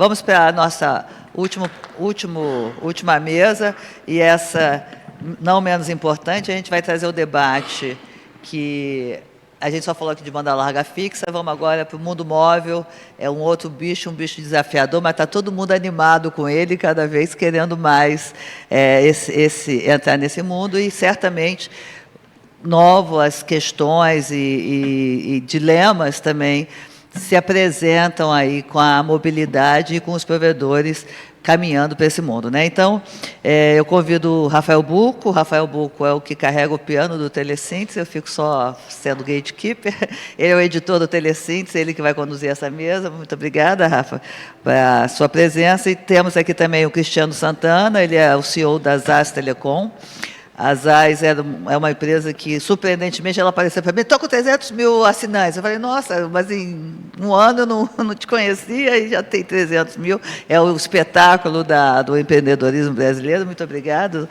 Vamos para a nossa última mesa, e essa, não menos importante, a gente vai trazer o debate que a gente só falou aqui de banda larga fixa, vamos agora para o mundo móvel, é um outro bicho, um bicho desafiador, mas está todo mundo animado com ele, cada vez querendo mais entrar nesse mundo, e certamente novas questões e dilemas também se apresentam aí com a mobilidade e com os provedores caminhando para esse mundo, né? Então, eu convido o Rafael Bucco. O Rafael Bucco é o que carrega o piano do Telesíntese, eu fico só sendo gatekeeper. Ele é o editor do Telesíntese, ele que vai conduzir essa mesa. Muito obrigada, Rafa, pela sua presença. E temos aqui também o Cristiano Santana, ele é o CEO da ZAS Telecom. A ZAS é uma empresa que, surpreendentemente, ela apareceu para mim: estou com 300 mil assinantes. Eu falei: nossa, mas em um ano eu não te conhecia e já tem 300 mil. É o espetáculo do empreendedorismo brasileiro. Muito obrigado,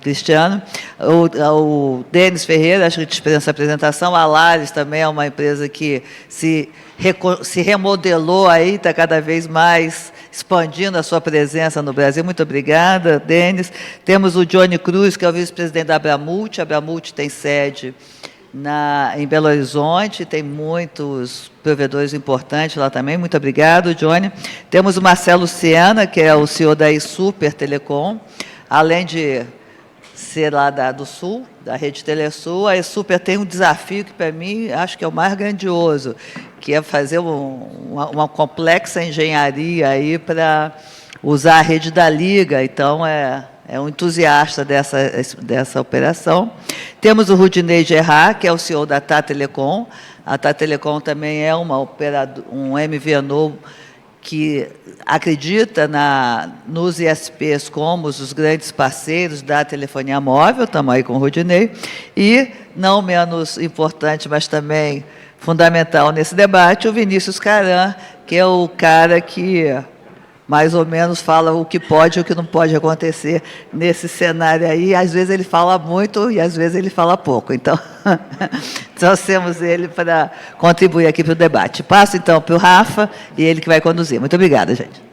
Cristiano. O Denis Ferreira, acho que dispensa essa apresentação. A Lares também é uma empresa que se remodelou aí, está cada vez mais expandindo a sua presença no Brasil. Muito obrigada, Denis. Temos o Johnny Cruz, que é o vice-presidente da Abramult. A Abramult tem sede em Belo Horizonte, tem muitos provedores importantes lá também. Muito obrigado, Johnny. Temos o Marcelo Siena, que é o CEO da Super Telecom, além de ser lá do Sul, da Rede Telesul. A Super tem um desafio que, para mim, acho que é o mais grandioso, que é fazer uma complexa engenharia aí para usar a rede da Liga. Então, é um entusiasta dessa operação. Temos o Rudinei Gerard, que é o CEO da Tata Telecom. A Tata Telecom também é um MVNO que acredita nos ISPs como os grandes parceiros da telefonia móvel. Estamos aí com o Rudinei. E, não menos importante, mas também fundamental nesse debate, o Vinícius Caram, que é o cara que mais ou menos fala o que pode e o que não pode acontecer nesse cenário aí. Às vezes ele fala muito e às vezes ele fala pouco. Então, trouxemos ele para contribuir aqui para o debate. Passo, então, para o Rafa, e ele que vai conduzir. Muito obrigada, gente.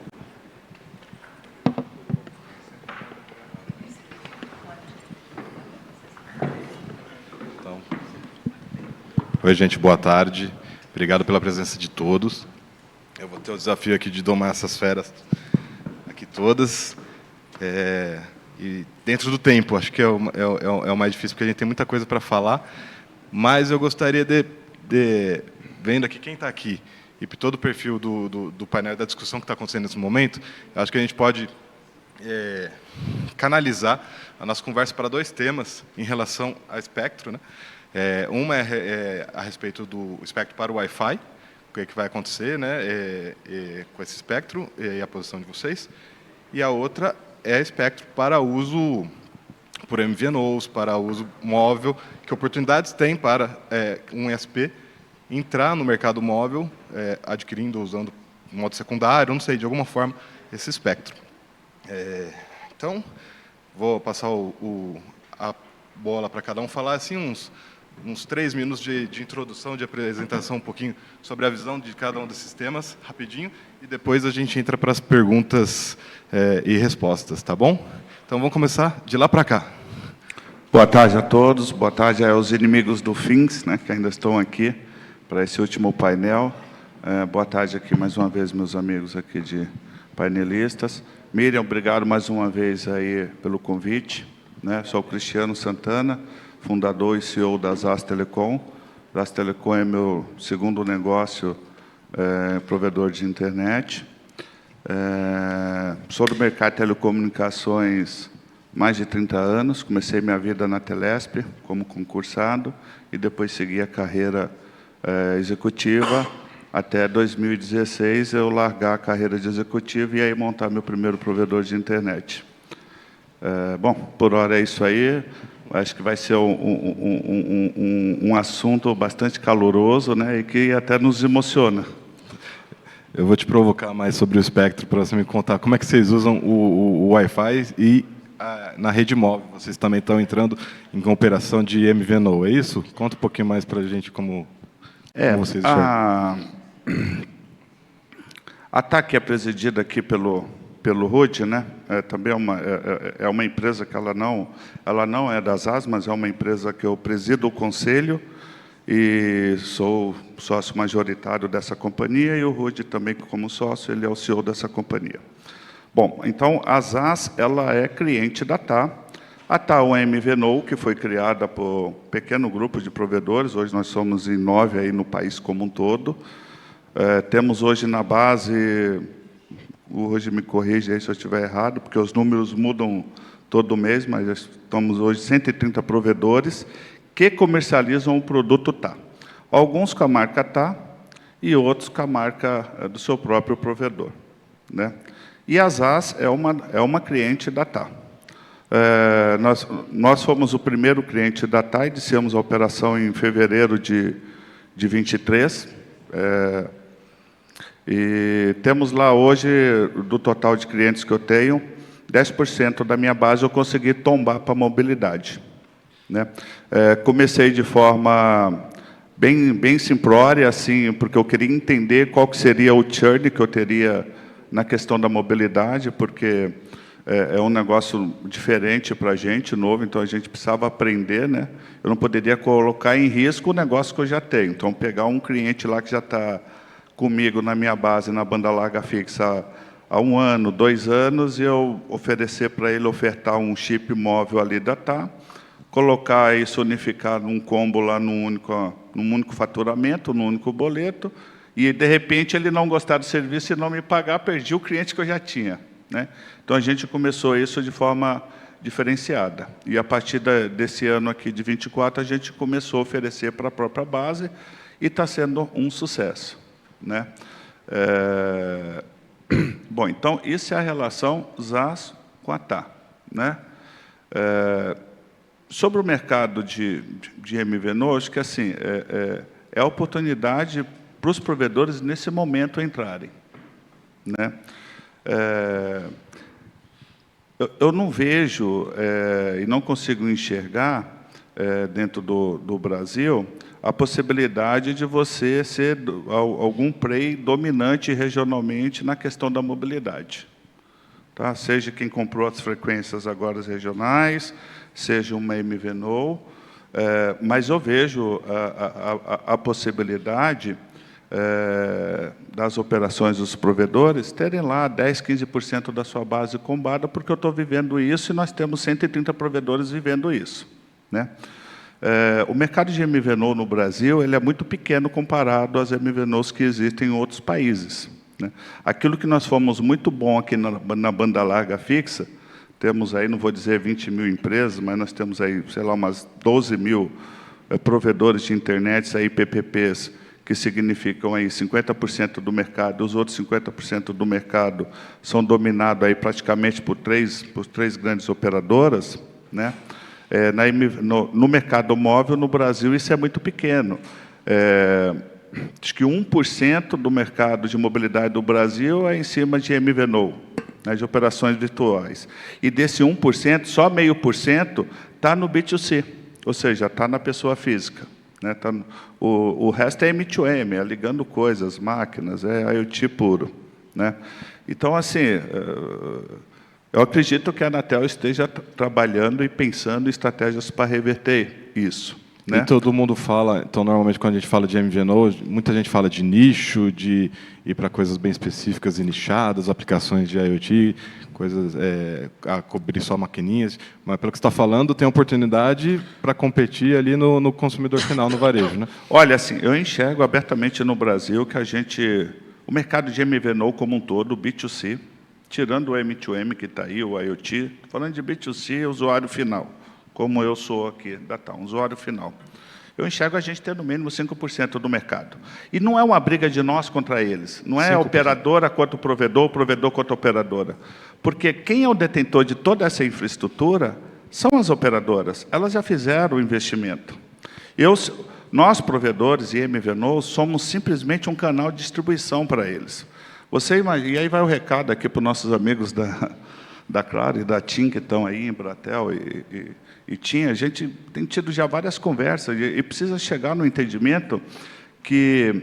Oi, gente, boa tarde. Obrigado pela presença de todos. Eu vou ter o desafio aqui de domar essas feras aqui todas. E dentro do tempo, acho que é o mais difícil, porque a gente tem muita coisa para falar. Mas eu gostaria vendo aqui quem está aqui, e por todo o perfil do painel da discussão que está acontecendo nesse momento, acho que a gente pode canalizar a nossa conversa para dois temas em relação a espectro, né? Uma é a respeito do espectro para o Wi-Fi, o que vai acontecer, né, com esse espectro e a posição de vocês. E a outra é espectro para uso por MVNOs, para uso móvel, que oportunidades tem para um ISP entrar no mercado móvel, adquirindo, usando modo secundário, não sei, de alguma forma, esse espectro. Então, vou passar a bola para cada um falar assim uns 3 minutos de introdução, de apresentação um pouquinho sobre a visão de cada um desses temas, rapidinho, e depois a gente entra para as perguntas e respostas, tá bom? Então, vamos começar de lá para cá. Boa tarde a todos, boa tarde aos inimigos do FINS, né, que ainda estão aqui para esse último painel. Boa tarde aqui mais uma vez, meus amigos aqui de painelistas. Miriam, obrigado mais uma vez aí pelo convite, né? Sou o Cristiano Santana, fundador e CEO da ZAS Telecom. ZAS Telecom é meu segundo negócio, provedor de internet. Sou do mercado de telecomunicações mais de 30 anos. Comecei minha vida na Telesp como concursado e depois segui a carreira executiva até 2016 eu largar a carreira de executivo e aí montar meu primeiro provedor de internet. Bom, por hora é isso aí. Acho que vai ser um assunto bastante caloroso, né, e que até nos emociona. Eu vou te provocar mais sobre o espectro para você me contar como é que vocês usam o Wi-Fi e na rede móvel. Vocês também estão entrando em operação de MVNO, é isso? Conta um pouquinho mais para a gente como vocês enxergam. A TAC é presidida aqui pelo Rudy, né? Também é uma empresa que ela não é das AS, mas é uma empresa que eu presido o conselho e sou sócio majoritário dessa companhia, e o Rudy também, como sócio, ele é o CEO dessa companhia. Bom, então, a ZAS, ela é cliente da TA. A TA é uma MVNO, que foi criada por um pequeno grupo de provedores. Hoje nós somos em 9 aí no país como um todo. Temos hoje na base, hoje me corrige aí se eu estiver errado, porque os números mudam todo mês, mas estamos hoje 130 provedores que comercializam o produto TA. Alguns com a marca TA e outros com a marca do seu próprio provedor, né? E a ZAS é uma cliente da TA. Nós fomos o primeiro cliente da TA, iniciamos a operação em fevereiro de 23. E temos lá hoje, do total de clientes que eu tenho, 10% da minha base eu consegui tombar para a mobilidade, né? Comecei de forma bem simplória, assim, porque eu queria entender qual que seria o churn que eu teria na questão da mobilidade, porque é um negócio diferente para a gente, novo, então a gente precisava aprender, né? Eu não poderia colocar em risco o negócio que eu já tenho. Então, pegar um cliente lá que já está comigo na minha base, na banda larga fixa, há 1 ano, 2 anos, e eu oferecer para ele, ofertar um chip móvel ali da TA, colocar isso, unificar num combo lá num único faturamento, num único boleto, e, de repente, ele não gostar do serviço e não me pagar, perdi o cliente que eu já tinha, né? Então, a gente começou isso de forma diferenciada. E, a partir desse ano aqui, de 24, a gente começou a oferecer para a própria base, e está sendo um sucesso, né? Bom, então, isso é a relação ZAS com a TA, né? Sobre o mercado de MVNO, acho que assim, é a oportunidade para os provedores, nesse momento, entrarem, né? Eu não vejo e não consigo enxergar, dentro do Brasil, a possibilidade de você ser algum player dominante regionalmente na questão da mobilidade, tá? Seja quem comprou as frequências agora as regionais, seja uma MVNO, mas eu vejo a possibilidade das operações dos provedores terem lá 10%, 15% da sua base combada, porque eu estou vivendo isso e nós temos 130 provedores vivendo isso, né? O mercado de MVNO no Brasil ele é muito pequeno comparado às MVNOs que existem em outros países, né? Aquilo que nós fomos muito bom aqui na banda larga fixa, temos aí, não vou dizer 20 mil empresas, mas nós temos aí, sei lá, umas 12 mil provedores de internet, aí PPPs, que significam aí 50% do mercado, os outros 50% do mercado são dominados aí praticamente por três grandes operadoras, né? No mercado móvel, no Brasil, isso é muito pequeno. Acho que 1% do mercado de mobilidade do Brasil é em cima de MVNO, né, de operações virtuais. E desse 1%, só 0,5% está no B2C, ou seja, está na pessoa física, né? O resto é M2M, é ligando coisas, máquinas, é IoT puro, né? Então, assim, eu acredito que a Anatel esteja trabalhando e pensando em estratégias para reverter isso, né? E todo mundo fala, então, normalmente, quando a gente fala de MVNO, muita gente fala de nicho, de ir para coisas bem específicas e nichadas, aplicações de IoT, coisas a cobrir só maquininhas, mas, pelo que você está falando, tem oportunidade para competir ali no consumidor final, no varejo, né? Olha, assim, eu enxergo abertamente no Brasil que o mercado de MVNO como um todo, o B2C, tirando o M2M que está aí, o IoT, falando de B2C, usuário final, como eu sou aqui da TAM, usuário final. Eu enxergo a gente ter no mínimo 5% do mercado. E não é uma briga de nós contra eles, não é 5%. A operadora contra o provedor contra a operadora. Porque quem é o detentor de toda essa infraestrutura são as operadoras, elas já fizeram o investimento. Nós, provedores e MVNOs, somos simplesmente um canal de distribuição para eles. Você imagina, e aí vai o recado aqui para os nossos amigos da Claro e da TIM, que estão aí, Embratel e TIM, a gente tem tido já várias conversas e precisa chegar no entendimento que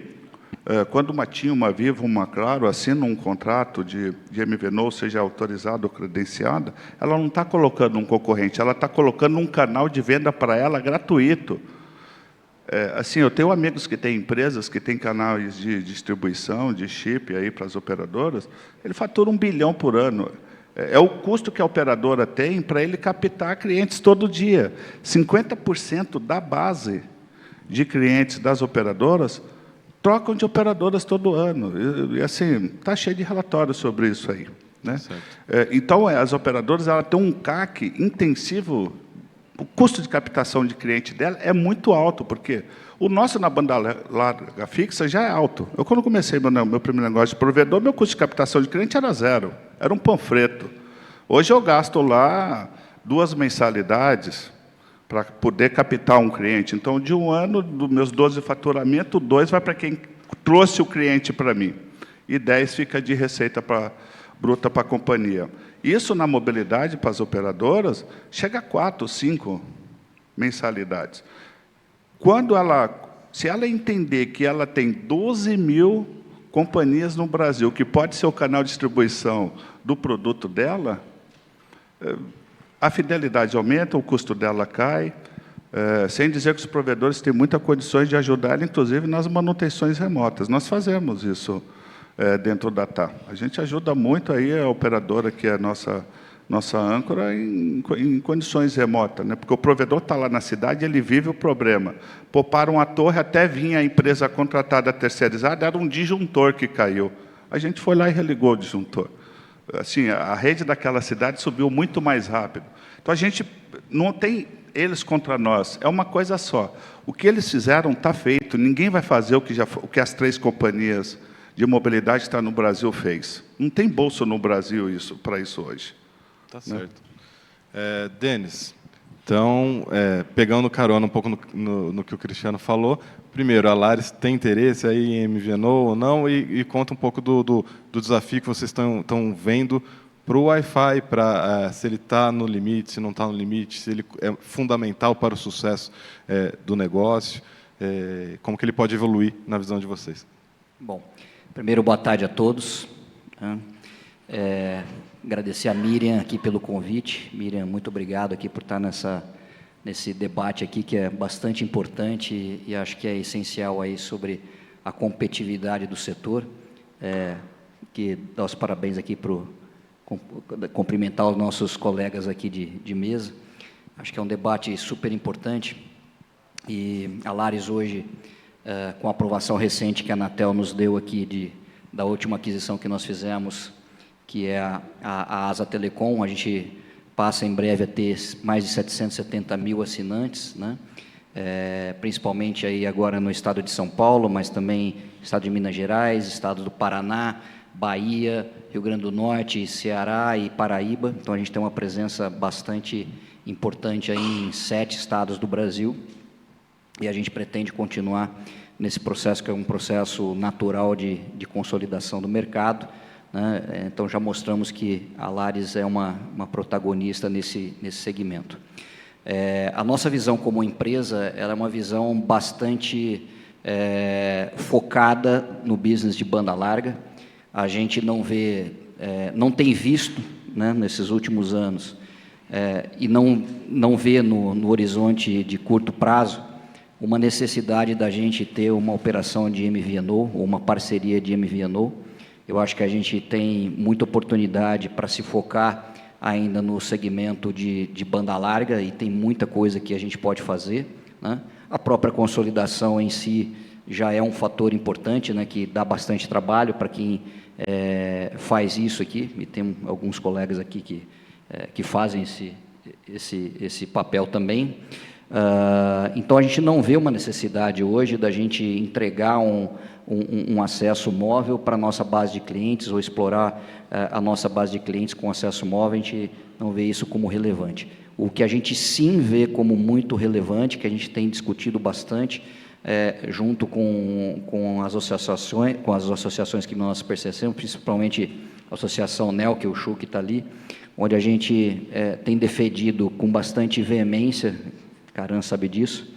Quando uma TIM, uma Vivo, uma Claro assinam um contrato de MVNO, seja autorizada ou credenciada, ela não está colocando um concorrente, ela está colocando um canal de venda para ela gratuito. Assim, eu tenho amigos que têm empresas que têm canais de distribuição, de chip aí para as operadoras, ele fatura 1 bilhão por ano. É o custo que a operadora tem para ele captar clientes todo dia. 50% da base de clientes das operadoras trocam de operadoras todo ano. E assim, está cheio de relatórios sobre isso aí, né? Então, as operadoras ela têm um CAC intensivo. O custo de captação de cliente dela é muito alto, porque o nosso na banda larga fixa já é alto. Eu, quando comecei meu primeiro negócio de provedor, meu custo de captação de cliente era 0, era um panfleto. Hoje eu gasto lá 2 mensalidades para poder captar um cliente. Então, de um ano, dos meus 12 faturamentos, 2 vai para quem trouxe o cliente para mim, e 10 fica de receita bruta para a companhia. Isso, na mobilidade, para as operadoras, chega a 4, 5 mensalidades. Se ela entender que ela tem 12 mil companhias no Brasil, que pode ser o canal de distribuição do produto dela, a fidelidade aumenta, o custo dela cai, sem dizer que os provedores têm muitas condições de ajudar ela, inclusive nas manutenções remotas. Nós fazemos isso dentro da TAM. A gente ajuda muito aí a operadora, que é a nossa âncora, em condições remotas, né? Porque o provedor está lá na cidade, ele vive o problema. Pouparam a torre, até vinha a empresa contratada terceirizada, era um disjuntor que caiu. A gente foi lá e religou o disjuntor. Assim, a rede daquela cidade subiu muito mais rápido. Então, a gente não tem eles contra nós, é uma coisa só. O que eles fizeram está feito, ninguém vai fazer o que as 3 companhias de mobilidade que está no Brasil fez. Não tem bolso no Brasil para isso hoje. Tá certo. Denis, então, pegando carona um pouco no que o Cristiano falou, primeiro, a Lares tem interesse aí em MVNO ou não? E conta um pouco do desafio que vocês estão vendo para o Wi-Fi, se ele está no limite, se não está no limite, se ele é fundamental para o sucesso do negócio, como que ele pode evoluir na visão de vocês. Bom, primeiro, boa tarde a todos. Agradecer a Miriam aqui pelo convite. Miriam, muito obrigado aqui por estar nesse debate aqui, que é bastante importante e acho que é essencial aí sobre a competitividade do setor. Que dá os parabéns aqui cumprimentar os nossos colegas aqui de mesa. Acho que é um debate super importante. E a Lares hoje, com a aprovação recente que a Anatel nos deu aqui da última aquisição que nós fizemos, que é a Asa Telecom, a gente passa em breve a ter mais de 770 mil assinantes, né? Principalmente aí agora no estado de São Paulo, mas também estado de Minas Gerais, estado do Paraná, Bahia, Rio Grande do Norte, Ceará e Paraíba. Então, a gente tem uma presença bastante importante aí em 7 estados do Brasil, e a gente pretende continuar nesse processo, que é um processo natural de consolidação do mercado, né? Então, já mostramos que a Lares é uma protagonista nesse segmento. A nossa visão como empresa, ela é uma visão bastante focada no business de banda larga. A gente não tem visto, né, nesses últimos anos, e não vê no horizonte de curto prazo uma necessidade da gente ter uma operação de MVNO ou uma parceria de MVNO. Eu acho que a gente tem muita oportunidade para se focar ainda no segmento de banda larga, e tem muita coisa que a gente pode fazer, né? A própria consolidação em si já é um fator importante, né, que dá bastante trabalho para quem faz isso aqui, e tem alguns colegas aqui que fazem esse papel também. Então, a gente não vê uma necessidade hoje da gente entregar um acesso móvel para a nossa base de clientes, ou explorar a nossa base de clientes com acesso móvel. A gente não vê isso como relevante. O que a gente sim vê como muito relevante, que a gente tem discutido bastante, junto com as associações que nós pertencemos, principalmente a Associação NEL, que o Chu que está ali, onde a gente tem defendido com bastante veemência, Caran sabe disso,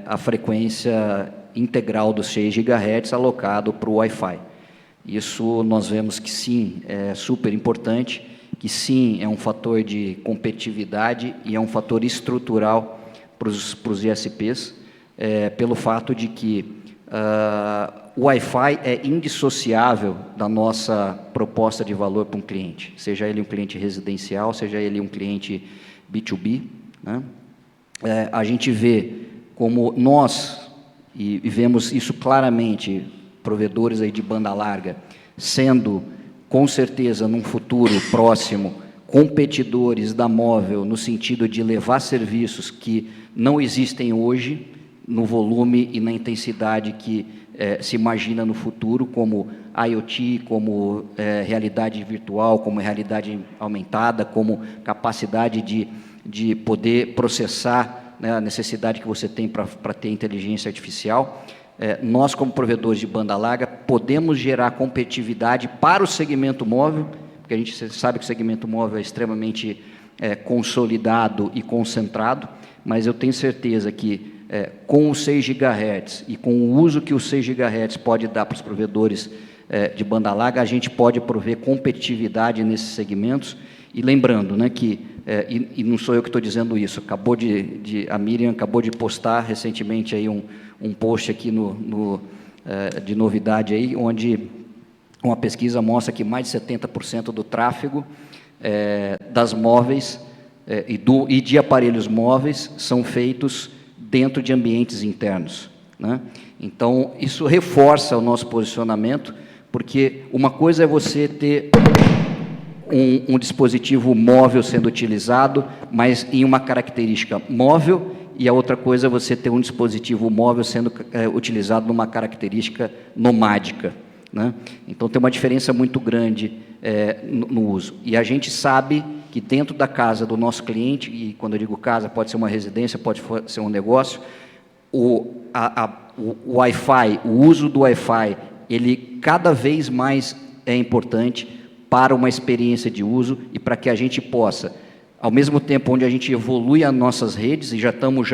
a frequência integral dos 6 GHz alocado para o Wi-Fi. Isso nós vemos que sim, é super importante, que sim, é um fator de competitividade e é um fator estrutural para os ISPs, pelo fato de que o Wi-Fi é indissociável da nossa proposta de valor para um cliente, seja ele um cliente residencial, seja ele um cliente B2B, né? A gente vê como nós, e vemos isso claramente, provedores aí de banda larga, sendo, com certeza, num futuro próximo, competidores da móvel, no sentido de levar serviços que não existem hoje, no volume e na intensidade que se imagina no futuro, como IoT, como realidade virtual, como realidade aumentada, como capacidade de poder processar, né, a necessidade que você tem para ter inteligência artificial. Nós, como provedores de banda larga, podemos gerar competitividade para o segmento móvel, porque a gente sabe que o segmento móvel é extremamente consolidado e concentrado, mas eu tenho certeza que com os 6 GHz e com o uso que os 6 GHz pode dar para os provedores de banda larga, a gente pode prover competitividade nesses segmentos. E lembrando, né, que, e não sou eu que estou dizendo isso, a Miriam acabou de postar recentemente aí um post aqui de novidade, aí, onde uma pesquisa mostra que mais de 70% do tráfego das móveis e de aparelhos móveis são feitos dentro de ambientes internos, né? Então, isso reforça o nosso posicionamento, porque uma coisa é você ter um dispositivo móvel sendo utilizado, mas em uma característica móvel, e a outra coisa é você ter um dispositivo móvel sendo utilizado numa característica nomádica, né? Então, tem uma diferença muito grande no uso. E a gente sabe que dentro da casa do nosso cliente, e quando eu digo casa, pode ser uma residência, pode ser um negócio, o Wi-Fi, o uso do Wi-Fi, ele cada vez mais é importante para uma experiência de uso e para que a gente possa, ao mesmo tempo onde a gente evolui as nossas redes, e já estamos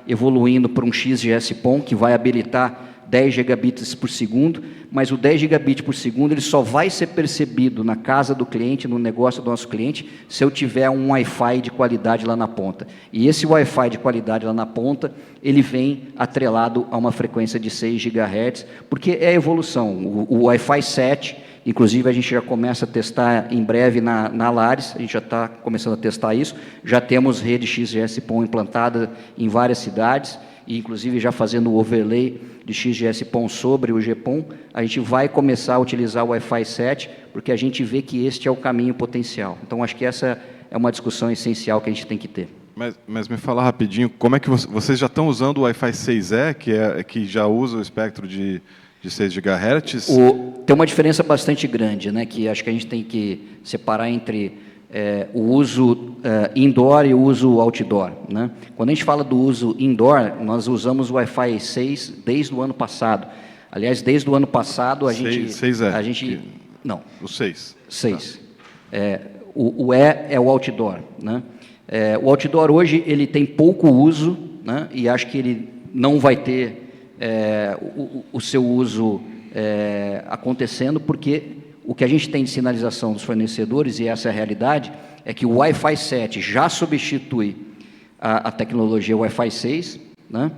evoluindo para um XGS-PON, que vai habilitar 10 gigabits por segundo, mas o 10 gigabits por segundo ele só vai ser percebido na casa do cliente, no negócio do nosso cliente, se eu tiver um Wi-Fi de qualidade lá na ponta. E esse Wi-Fi de qualidade lá na ponta, ele vem atrelado a uma frequência de 6 GHz, porque é a evolução. O Wi-Fi 7, inclusive a gente já começa a testar em breve na Lares, a gente já está começando a testar isso, já temos rede XGS-PON implantada em várias cidades, e inclusive já fazendo o overlay de XGS-PON sobre o GPON, a gente vai começar a utilizar o Wi-Fi 7, porque a gente vê que este é o caminho potencial. Então, acho que essa é uma discussão essencial que a gente tem que ter. Mas me fala rapidinho, como é que vocês já estão usando o Wi-Fi 6E, que já usa o espectro de 6 GHz? Tem uma diferença bastante grande, né, que acho que a gente tem que separar entre o uso indoor e o uso outdoor, né? Quando a gente fala do uso indoor, nós usamos o Wi-Fi 6 desde o ano passado. Aliás, desde o ano passado a gente... Não. O 6. 6. O E é o outdoor, né? O outdoor hoje ele tem pouco uso, né? E acho que ele não vai ter o seu uso acontecendo, porque o que a gente tem de sinalização dos fornecedores, e essa é a realidade, é que o Wi-Fi 7 já substitui a tecnologia Wi-Fi 6, né?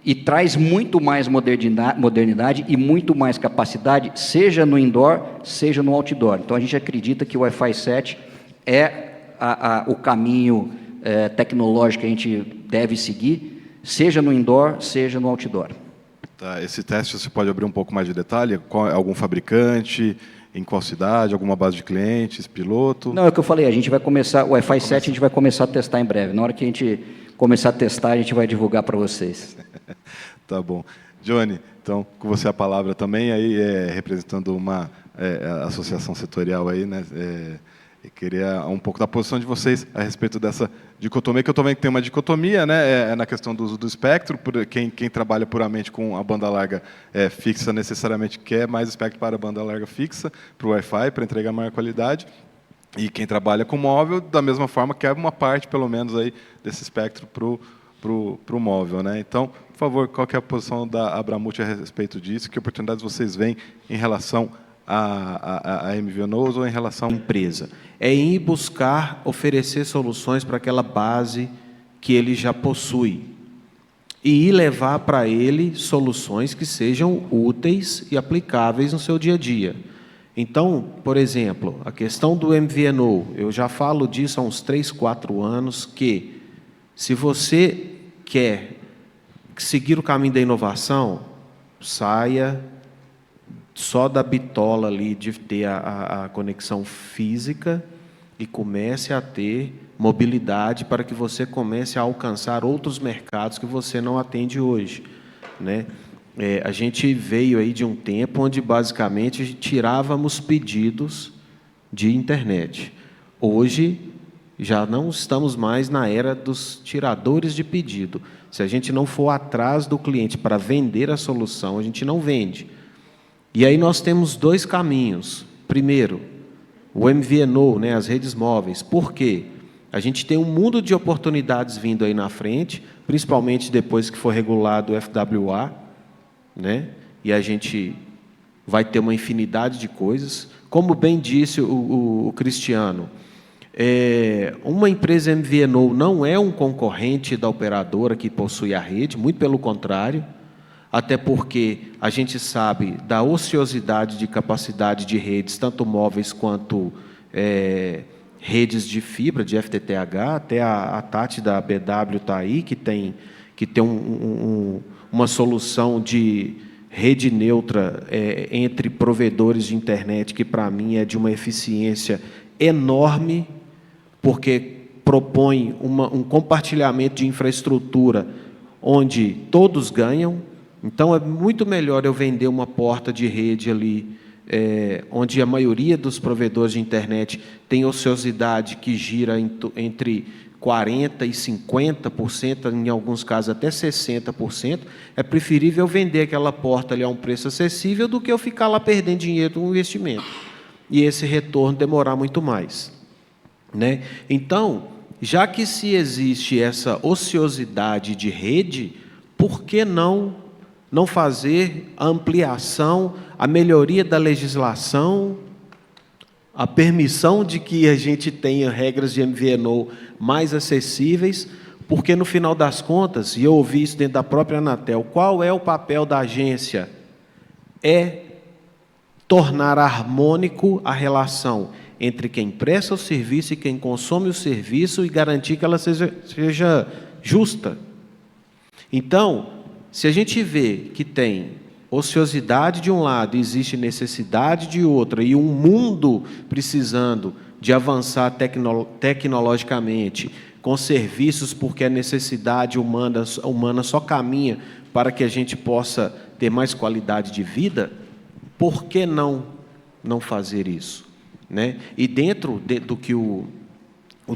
E traz muito mais modernidade e muito mais capacidade, seja no indoor, seja no outdoor. Então, a gente acredita que o Wi-Fi 7 é o caminho tecnológico que a gente deve seguir, seja no indoor, seja no outdoor. Tá, esse teste você pode abrir um pouco mais de detalhe? Algum fabricante, em qual cidade, alguma base de clientes, piloto? Não, é o que eu falei, a gente vai começar, o Wi-Fi 7 a gente vai começar a testar em breve. Na hora que a gente começar a testar, a gente vai divulgar para vocês. Tá bom. Johnny, então, com você a palavra também, aí representando uma associação setorial aí, né? Eu queria um pouco da posição de vocês a respeito dessa dicotomia, que eu estou vendo que tem uma dicotomia, né, na questão do uso do espectro. Quem trabalha puramente com a banda larga fixa necessariamente quer mais espectro para a banda larga fixa, para o Wi-Fi, para entregar maior qualidade. E quem trabalha com móvel, da mesma forma, quer uma parte, pelo menos, aí, desse espectro para o móvel, né? Então, por favor, qual que é a posição da Abramult a respeito disso? Que oportunidades vocês veem em relação a MVNOs ou em relação... Empresa. É ir buscar oferecer soluções para aquela base que ele já possui e ir levar para ele soluções que sejam úteis e aplicáveis no seu dia a dia. Então, por exemplo, a questão do MVNO, eu já falo disso há uns 3, 4 anos, que se você quer seguir o caminho da inovação, saia só da bitola ali de ter a conexão física e comece a ter mobilidade para que você comece a alcançar outros mercados que você não atende hoje, né? A gente veio aí de um tempo onde, basicamente, tirávamos pedidos de internet. Hoje, já não estamos mais na era dos tiradores de pedido. Se a gente não for atrás do cliente para vender a solução, a gente não vende. E aí nós temos 2 caminhos. Primeiro, o MVNO, né, as redes móveis. Por quê? A gente tem um mundo de oportunidades vindo aí na frente, principalmente depois que for regulado o FWA, né? E a gente vai ter uma infinidade de coisas. Como bem disse o Cristiano, uma empresa MVNO não é um concorrente da operadora que possui a rede, muito pelo contrário, até porque a gente sabe da ociosidade de capacidade de redes, tanto móveis quanto redes de fibra, de FTTH, até a Tati da BW está aí, que tem uma solução de rede neutra entre provedores de internet, que, para mim, é de uma eficiência enorme, porque propõe um compartilhamento de infraestrutura onde todos ganham. Então, é muito melhor eu vender uma porta de rede ali, onde a maioria dos provedores de internet tem ociosidade que gira entre 40% e 50%, em alguns casos até 60%, é preferível eu vender aquela porta ali a um preço acessível do que eu ficar lá perdendo dinheiro no investimento. E esse retorno demorar muito mais, né? Então, já que se existe essa ociosidade de rede, por que não fazer a ampliação, a melhoria da legislação, a permissão de que a gente tenha regras de MVNO mais acessíveis, porque, no final das contas, e eu ouvi isso dentro da própria Anatel, qual é o papel da agência? É tornar harmônico a relação entre quem presta o serviço e quem consome o serviço e garantir que ela seja justa. Então, se a gente vê que tem ociosidade de um lado, existe necessidade de outro, e um mundo precisando de avançar tecnologicamente com serviços, porque a necessidade humana só caminha para que a gente possa ter mais qualidade de vida, por que não fazer isso, né? E dentro do que o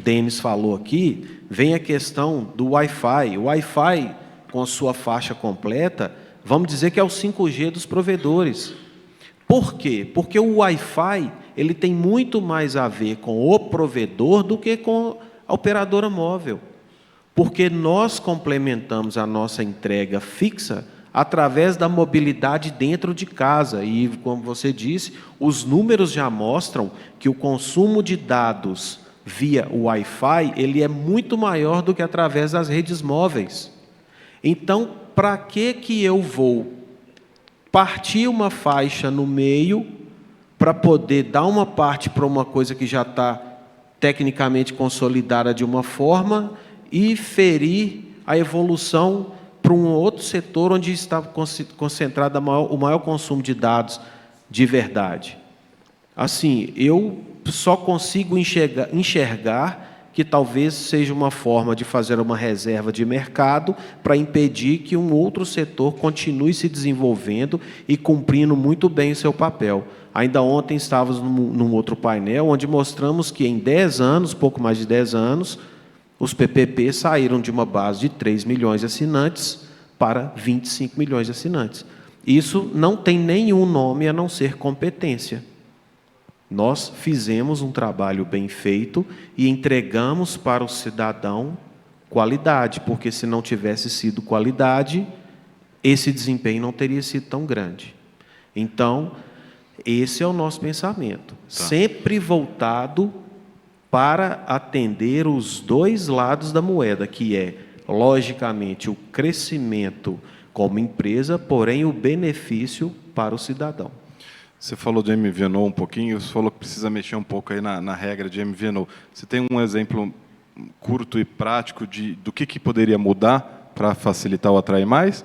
Denis falou aqui, vem a questão do Wi-Fi. O Wi-Fi, com a sua faixa completa, vamos dizer que é o 5G dos provedores. Por quê? Porque o Wi-Fi ele tem muito mais a ver com o provedor do que com a operadora móvel. Porque nós complementamos a nossa entrega fixa através da mobilidade dentro de casa. E, como você disse, os números já mostram que o consumo de dados via Wi-Fi ele é muito maior do que através das redes móveis. Então, para que eu vou partir uma faixa no meio para poder dar uma parte para uma coisa que já está tecnicamente consolidada de uma forma e ferir a evolução para um outro setor onde está concentrado o maior consumo de dados de verdade? Assim, eu só consigo enxergar que talvez seja uma forma de fazer uma reserva de mercado para impedir que um outro setor continue se desenvolvendo e cumprindo muito bem o seu papel. Ainda ontem estávamos num outro painel, onde mostramos que em 10 anos, pouco mais de 10 anos, os PPP saíram de uma base de 3 milhões de assinantes para 25 milhões de assinantes. Isso não tem nenhum nome a não ser competência. Nós fizemos um trabalho bem feito e entregamos para o cidadão qualidade, porque se não tivesse sido qualidade, esse desempenho não teria sido tão grande. Então, esse é o nosso pensamento, sempre voltado para atender os dois lados da moeda, que é, logicamente, o crescimento como empresa, porém o benefício para o cidadão. Você falou de MVNO um pouquinho, você falou que precisa mexer um pouco aí na regra de MVNO. Você tem um exemplo curto e prático do que poderia mudar para facilitar o Atrair Mais?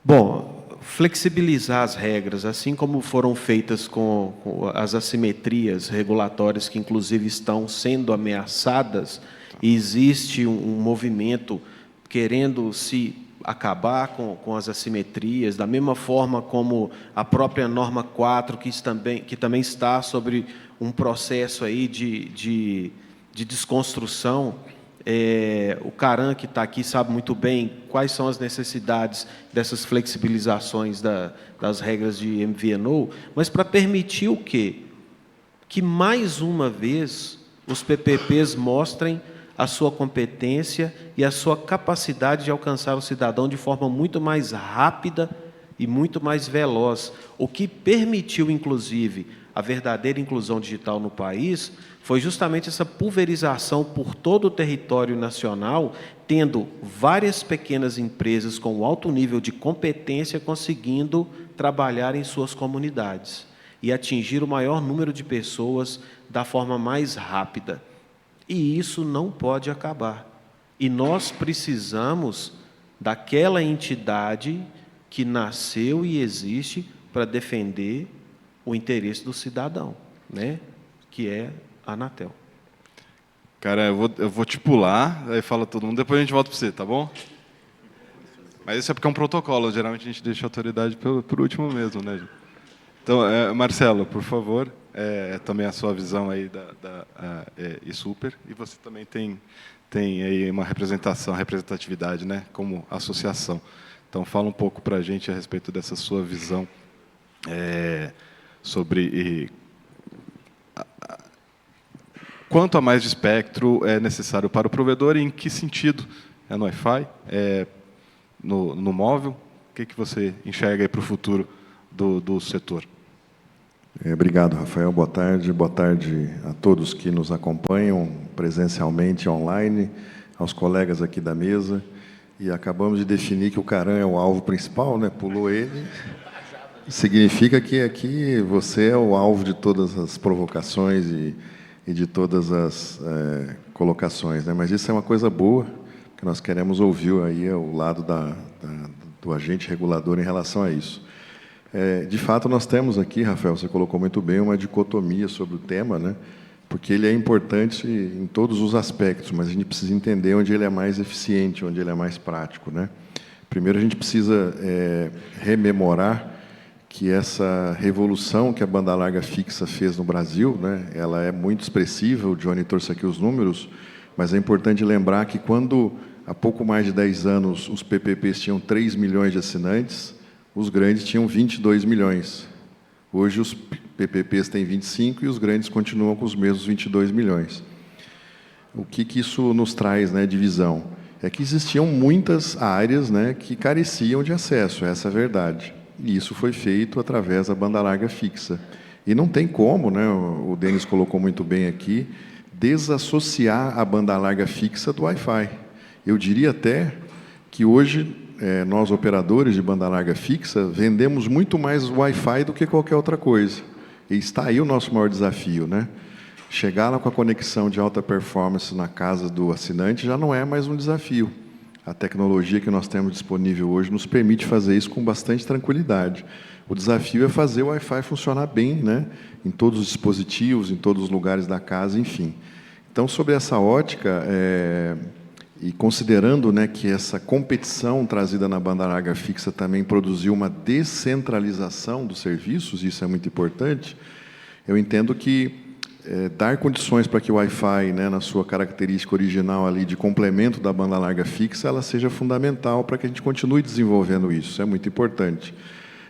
Bom, flexibilizar as regras, assim como foram feitas com as assimetrias regulatórias que, inclusive, estão sendo ameaçadas, e existe um movimento querendo se acabar com as assimetrias, da mesma forma como a própria norma 4, que também está sobre um processo aí de desconstrução. O Caran, que está aqui, sabe muito bem quais são as necessidades dessas flexibilizações das regras de MVNO, mas para permitir o quê? Que, mais uma vez, os PPPs mostrem a sua competência e a sua capacidade de alcançar o cidadão de forma muito mais rápida e muito mais veloz. O que permitiu, inclusive, a verdadeira inclusão digital no país foi justamente essa pulverização por todo o território nacional, tendo várias pequenas empresas com alto nível de competência conseguindo trabalhar em suas comunidades e atingir o maior número de pessoas da forma mais rápida. E isso não pode acabar. E nós precisamos daquela entidade que nasceu e existe para defender o interesse do cidadão, né? Que é a Anatel. Cara, eu vou te pular, aí fala todo mundo, depois a gente volta para você, tá bom? Mas isso é porque é um protocolo, geralmente a gente deixa a autoridade por último mesmo, né, gente? Então, Marcelo, por favor, também a sua visão aí da eSuper, e você também tem aí uma representatividade, né, como associação. Então, fala um pouco para a gente a respeito dessa sua visão sobre quanto a mais de espectro é necessário para o provedor e em que sentido? É no Wi-Fi? É no móvel? O que você enxerga aí para o futuro do setor? Obrigado, Rafael. Boa tarde a todos que nos acompanham presencialmente, online, aos colegas aqui da mesa. E acabamos de definir que o Caran é o alvo principal, né? Pulou ele. Significa que aqui você é o alvo de todas as provocações e de todas as colocações, né? Mas isso é uma coisa boa, que nós queremos ouvir aí o lado do agente regulador em relação a isso. De fato, nós temos aqui, Rafael, você colocou muito bem, uma dicotomia sobre o tema, né? Porque ele é importante em todos os aspectos, mas a gente precisa entender onde ele é mais eficiente, onde ele é mais prático, né? Primeiro, a gente precisa rememorar que essa revolução que a banda larga fixa fez no Brasil, né, ela é muito expressiva, o Johnny trouxe aqui os números, mas é importante lembrar que quando, há pouco mais de 10 anos, os PPPs tinham 3 milhões de assinantes, os grandes tinham 22 milhões. Hoje os PPPs têm 25 e os grandes continuam com os mesmos 22 milhões. O que isso nos traz, né, de visão? É que existiam muitas áreas, né, que careciam de acesso, essa é a verdade. E isso foi feito através da banda larga fixa. E não tem como, né, o Denis colocou muito bem aqui, desassociar a banda larga fixa do Wi-Fi. Eu diria até que hoje, nós operadores de banda larga fixa, vendemos muito mais Wi-Fi do que qualquer outra coisa. E está aí o nosso maior desafio, né? Chegar lá com a conexão de alta performance na casa do assinante já não é mais um desafio. A tecnologia que nós temos disponível hoje nos permite fazer isso com bastante tranquilidade. O desafio é fazer o Wi-Fi funcionar bem, né? Em todos os dispositivos, em todos os lugares da casa, enfim. Então, sobre essa ótica, e considerando, né, que essa competição trazida na banda larga fixa também produziu uma descentralização dos serviços, isso é muito importante, eu entendo que dar condições para que o Wi-Fi, né, na sua característica original ali de complemento da banda larga fixa, ela seja fundamental para que a gente continue desenvolvendo isso, é muito importante.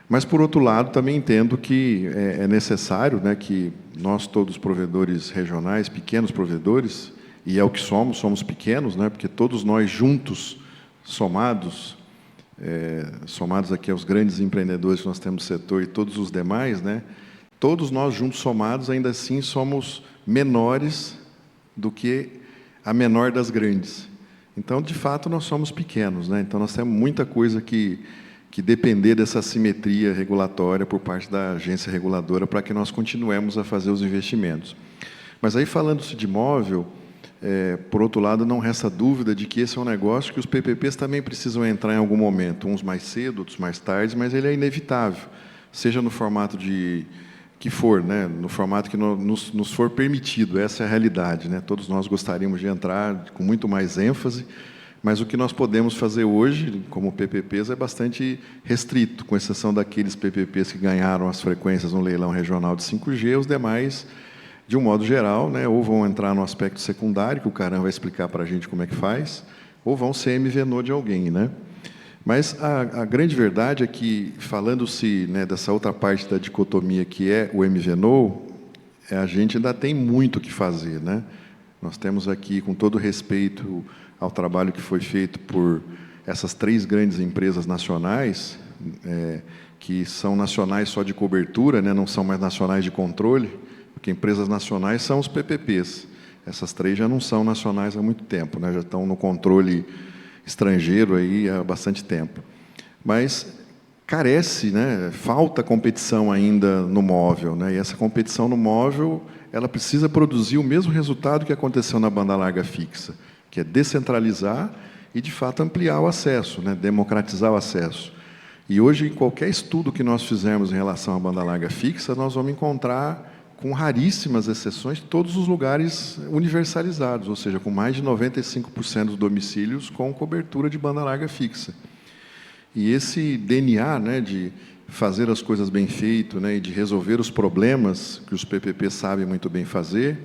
Mas, por outro lado, também entendo que é necessário, né, que nós, todos provedores regionais, pequenos provedores, e é o que somos pequenos, né? Porque todos nós juntos, somados aqui aos grandes empreendedores que nós temos no setor e todos os demais, né? Todos nós juntos somados, ainda assim, somos menores do que a menor das grandes. Então, de fato, nós somos pequenos, né? Então, nós temos muita coisa que depender dessa simetria regulatória por parte da agência reguladora para que nós continuemos a fazer os investimentos. Mas aí, falando-se de imóvel, por outro lado, não resta dúvida de que esse é um negócio que os PPPs também precisam entrar em algum momento, uns mais cedo, outros mais tarde, mas ele é inevitável, seja no formato que for, né? No formato que nos for permitido, essa é a realidade, né? Todos nós gostaríamos de entrar com muito mais ênfase, mas o que nós podemos fazer hoje, como PPPs, é bastante restrito, com exceção daqueles PPPs que ganharam as frequências no leilão regional de 5G, os demais, de um modo geral, né, ou vão entrar no aspecto secundário, que o Caram vai explicar para a gente como é que faz, ou vão ser MVNO de alguém, né? Mas a grande verdade é que, falando-se, né, dessa outra parte da dicotomia que é o MVNO, a gente ainda tem muito o que fazer, né? Nós temos aqui, com todo respeito ao trabalho que foi feito por essas 3 grandes empresas nacionais, que são nacionais só de cobertura, né, não são mais nacionais de controle, porque empresas nacionais são os PPPs. Essas 3 já não são nacionais há muito tempo, né, já estão no controle estrangeiro aí há bastante tempo. Mas carece, né, falta competição ainda no móvel, né, e essa competição no móvel, ela precisa produzir o mesmo resultado que aconteceu na banda larga fixa, que é descentralizar e, de fato, ampliar o acesso, né, democratizar o acesso. E hoje, em qualquer estudo que nós fizermos em relação à banda larga fixa, nós vamos encontrar, com raríssimas exceções, todos os lugares universalizados, ou seja, com mais de 95% dos domicílios com cobertura de banda larga fixa. E esse DNA, né, de fazer as coisas bem feito, né, e de resolver os problemas que os PPPs sabem muito bem fazer,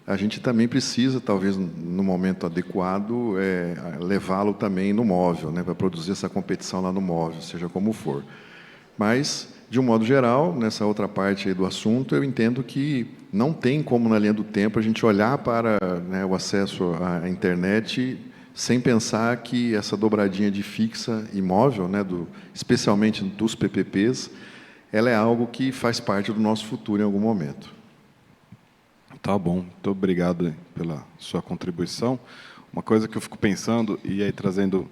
a gente também precisa, talvez no momento adequado, levá-lo também no móvel, né, para produzir essa competição lá no móvel, seja como for. Mas, de um modo geral, nessa outra parte aí do assunto, eu entendo que não tem como, na linha do tempo, a gente olhar para, né, o acesso à internet sem pensar que essa dobradinha de fixa e móvel, né, especialmente dos PPPs, ela é algo que faz parte do nosso futuro em algum momento. Tá bom, muito obrigado pela sua contribuição. Uma coisa que eu fico pensando, e aí trazendo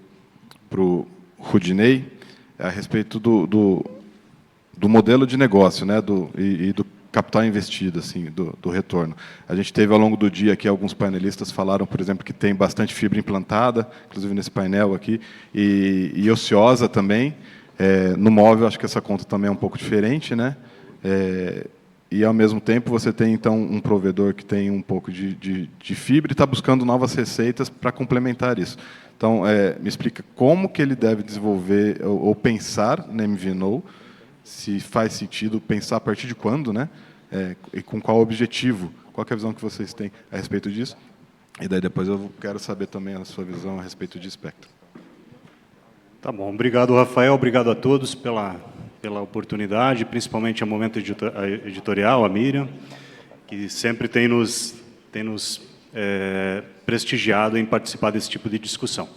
para o Rudinei, é a respeito do modelo de negócio, né, e do capital investido, assim, do retorno. A gente teve, ao longo do dia, aqui, alguns painelistas falaram, por exemplo, que tem bastante fibra implantada, inclusive nesse painel aqui, e ociosa também. No móvel, acho que essa conta também é um pouco diferente, né? E, ao mesmo tempo, você tem, então, um provedor que tem um pouco de fibra e está buscando novas receitas para complementar isso. Então, me explica como que ele deve desenvolver ou pensar na MVNO, se faz sentido pensar a partir de quando, né? E com qual objetivo, qual que é a visão que vocês têm a respeito disso. E daí depois eu quero saber também a sua visão a respeito de espectro. Tá bom, obrigado, Rafael, obrigado a todos pela oportunidade, principalmente ao Momento Editorial, a Miriam, que sempre tem nos prestigiado em participar desse tipo de discussão.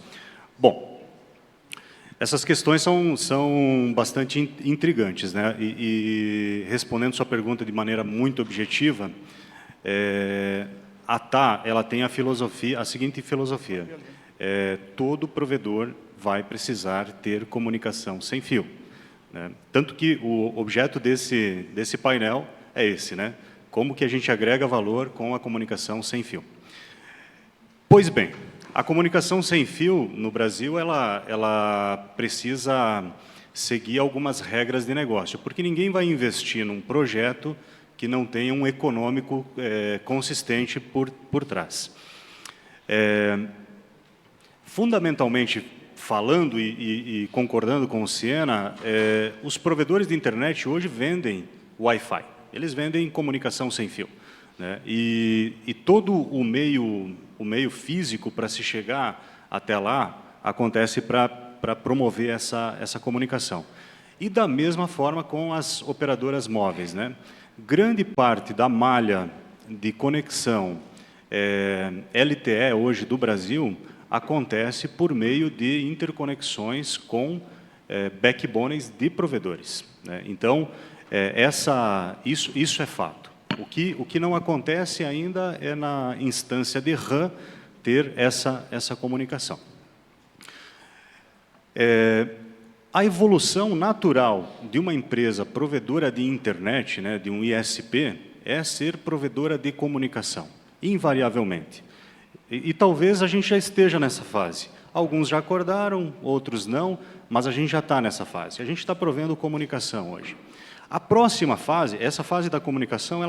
Bom, essas questões são bastante intrigantes, né? E respondendo sua pergunta de maneira muito objetiva, a TA, ela tem a seguinte filosofia: todo provedor vai precisar ter comunicação sem fio, né? Tanto que o objeto desse painel é esse, né? Como que a gente agrega valor com a comunicação sem fio. Pois bem, a comunicação sem fio no Brasil, ela precisa seguir algumas regras de negócio, porque ninguém vai investir num projeto que não tenha um econômico consistente por trás. Fundamentalmente falando e concordando com o Siena, os provedores de internet hoje vendem Wi-Fi, eles vendem comunicação sem fio, né? E todo o meio físico para se chegar até lá acontece para promover essa comunicação. E da mesma forma com as operadoras móveis, né? Grande parte da malha de conexão LTE hoje do Brasil acontece por meio de interconexões com backbones de provedores, né? Então, isso é fato. O que não acontece ainda é na instância de RAN ter essa comunicação. A evolução natural de uma empresa provedora de internet, né, de um ISP, é ser provedora de comunicação, invariavelmente. E talvez a gente já esteja nessa fase. Alguns já acordaram, outros não, mas a gente já está nessa fase. A gente está provendo comunicação hoje. A próxima fase, essa fase da comunicação,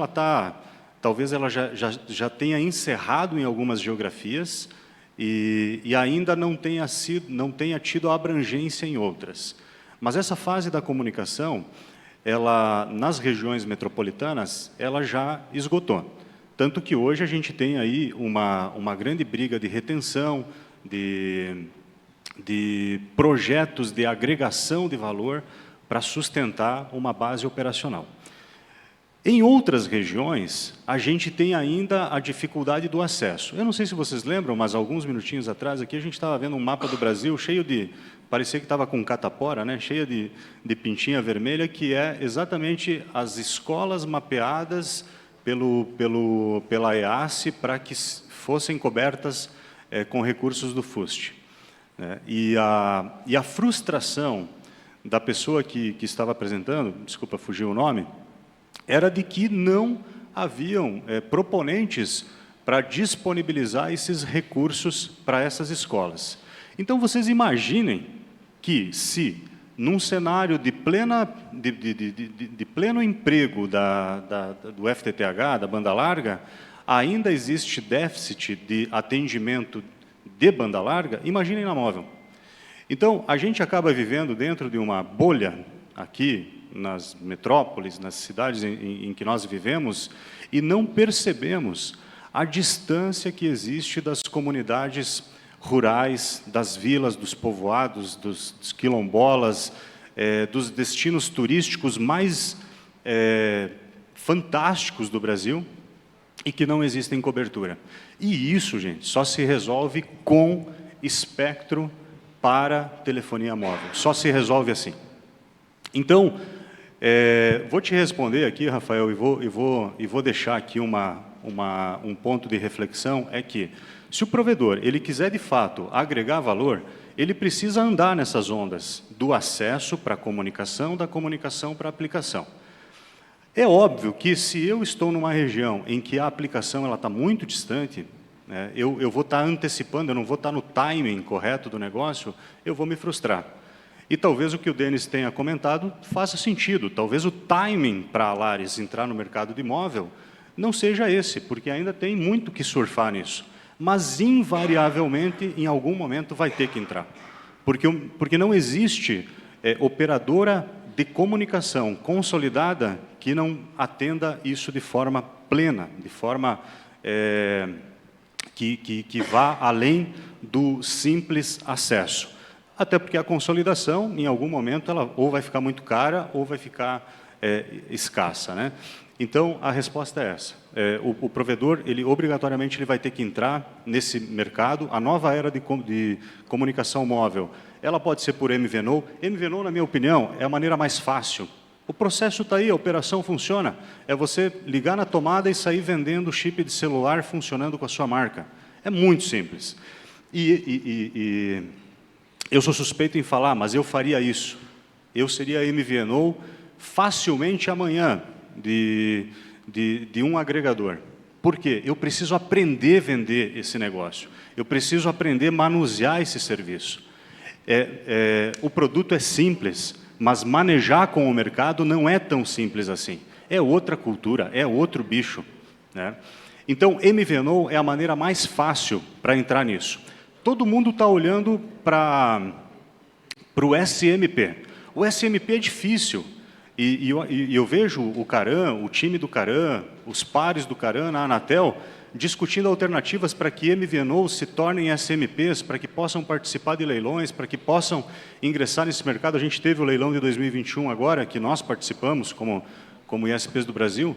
talvez ela já tenha encerrado em algumas geografias e ainda não tenha tido abrangência em outras. Mas essa fase da comunicação, nas regiões metropolitanas, ela já esgotou. Tanto que hoje a gente tem aí uma grande briga de retenção, de projetos de agregação de valor para sustentar uma base operacional. Em outras regiões, a gente tem ainda a dificuldade do acesso. Eu não sei se vocês lembram, mas alguns minutinhos atrás aqui a gente estava vendo um mapa do Brasil cheio de... parecia que estava com catapora, né? Cheia de pintinha vermelha, que é exatamente as escolas mapeadas pela EACE para que fossem cobertas com recursos do FUST, né? E a frustração da pessoa que estava apresentando, desculpa, fugiu o nome, era de que não haviam proponentes para disponibilizar esses recursos para essas escolas. Então, vocês imaginem que, se num cenário de pleno emprego do FTTH, da banda larga, ainda existe déficit de atendimento de banda larga, imaginem na móvel. Então, a gente acaba vivendo dentro de uma bolha aqui, nas metrópoles, nas cidades em que nós vivemos, e não percebemos a distância que existe das comunidades rurais, das vilas, dos povoados, dos quilombolas, dos destinos turísticos mais fantásticos do Brasil e que não existem cobertura. E isso, gente, só se resolve com espectro para telefonia móvel. Só se resolve assim. Então, vou te responder aqui, Rafael, e vou deixar aqui um ponto de reflexão, é que, se o provedor ele quiser, de fato, agregar valor, ele precisa andar nessas ondas do acesso para a comunicação, da comunicação para a aplicação. É óbvio que, se eu estou numa região em que a aplicação está muito distante, né, eu vou estar antecipando, eu não vou estar no timing correto do negócio, eu vou me frustrar. E talvez o que o Denis tenha comentado faça sentido. Talvez o timing para a Lares entrar no mercado de imóvel não seja esse, porque ainda tem muito que surfar nisso. Mas, invariavelmente, em algum momento vai ter que entrar. Porque não existe operadora de comunicação consolidada que não atenda isso de forma plena, de forma que vá além do simples acesso. Até porque a consolidação, em algum momento, ela ou vai ficar muito cara ou vai ficar escassa, né? Então, a resposta é essa. O provedor, obrigatoriamente, ele vai ter que entrar nesse mercado. A nova era de comunicação móvel, ela pode ser por MVNO. MVNO, na minha opinião, é a maneira mais fácil. O processo está aí, a operação funciona. É você ligar na tomada e sair vendendo chip de celular funcionando com a sua marca. É muito simples. Eu sou suspeito em falar, mas eu faria isso. Eu seria MVNO facilmente amanhã de um agregador. Por quê? Eu preciso aprender a vender esse negócio. Eu preciso aprender a manusear esse serviço. O produto é simples, mas manejar com o mercado não é tão simples assim. É outra cultura, é outro bicho, né? Então, MVNO é a maneira mais fácil para entrar nisso. Todo mundo está olhando para o SMP. O SMP é difícil. E eu vejo o Caram, o time do Caram, os pares do Caram na Anatel, discutindo alternativas para que MVNOs se tornem SMPs, para que possam participar de leilões, para que possam ingressar nesse mercado. A gente teve o leilão de 2021 agora, que nós participamos como ISPs do Brasil.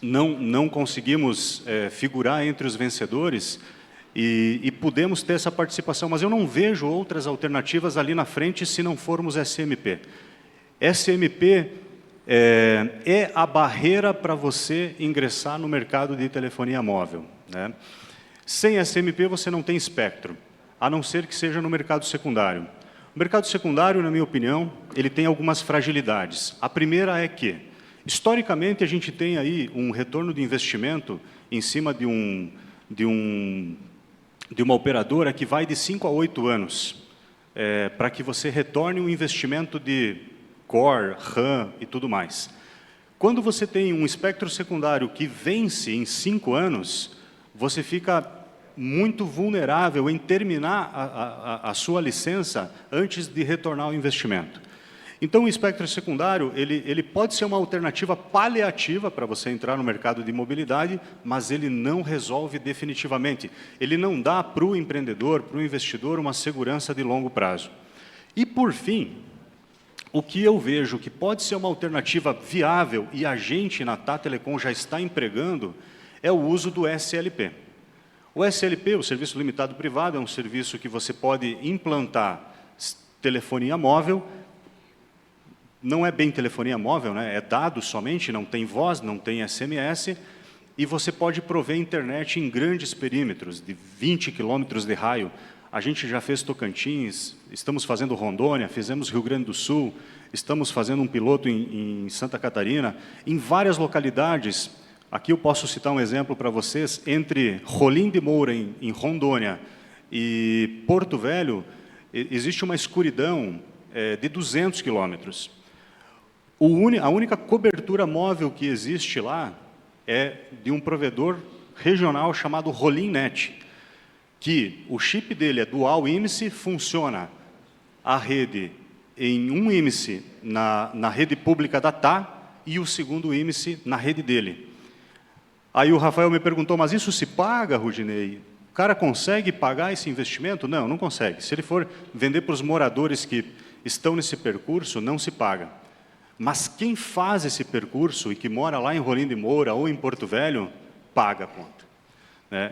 não conseguimos figurar entre os vencedores e pudemos ter essa participação, mas eu não vejo outras alternativas ali na frente se não formos SMP. SMP é a barreira para você ingressar no mercado de telefonia móvel, né? Sem SMP você não tem espectro, a não ser que seja no mercado secundário. O mercado secundário, na minha opinião, ele tem algumas fragilidades. A primeira é que, historicamente, a gente tem aí um retorno de investimento em cima de uma operadora que vai de 5 a 8 anos, para que você retorne um investimento de core, RAM e tudo mais. Quando você tem um espectro secundário que vence em 5 anos, você fica muito vulnerável em terminar a sua licença antes de retornar o investimento. Então, o espectro secundário, ele pode ser uma alternativa paliativa para você entrar no mercado de mobilidade, mas ele não resolve definitivamente. Ele não dá para o empreendedor, para o investidor, uma segurança de longo prazo. E, por fim, o que eu vejo que pode ser uma alternativa viável, e a gente na TAT Telecom já está empregando, é o uso do SLP. O SLP, o Serviço Limitado Privado, é um serviço que você pode implantar telefonia móvel. Não é bem telefonia móvel, né? É dado somente, não tem voz, não tem SMS, e você pode prover internet em grandes perímetros, de 20 quilômetros de raio. A gente já fez Tocantins, estamos fazendo Rondônia, fizemos Rio Grande do Sul, estamos fazendo um piloto em Santa Catarina, em várias localidades. Aqui eu posso citar um exemplo para vocês, entre Rolim de Moura, em Rondônia, e Porto Velho, existe uma escuridão de 200 quilômetros. A única cobertura móvel que existe lá é de um provedor regional chamado Rolimnet, que o chip dele é dual IMSI, funciona a rede em um IMSI na rede pública da TA e o segundo IMSI na rede dele. Aí o Rafael me perguntou, mas isso se paga, Rudinei? O cara consegue pagar esse investimento? Não, não consegue. Se ele for vender para os moradores que estão nesse percurso, não se paga. Mas quem faz esse percurso e que mora lá em Rolim de Moura ou em Porto Velho, paga a conta.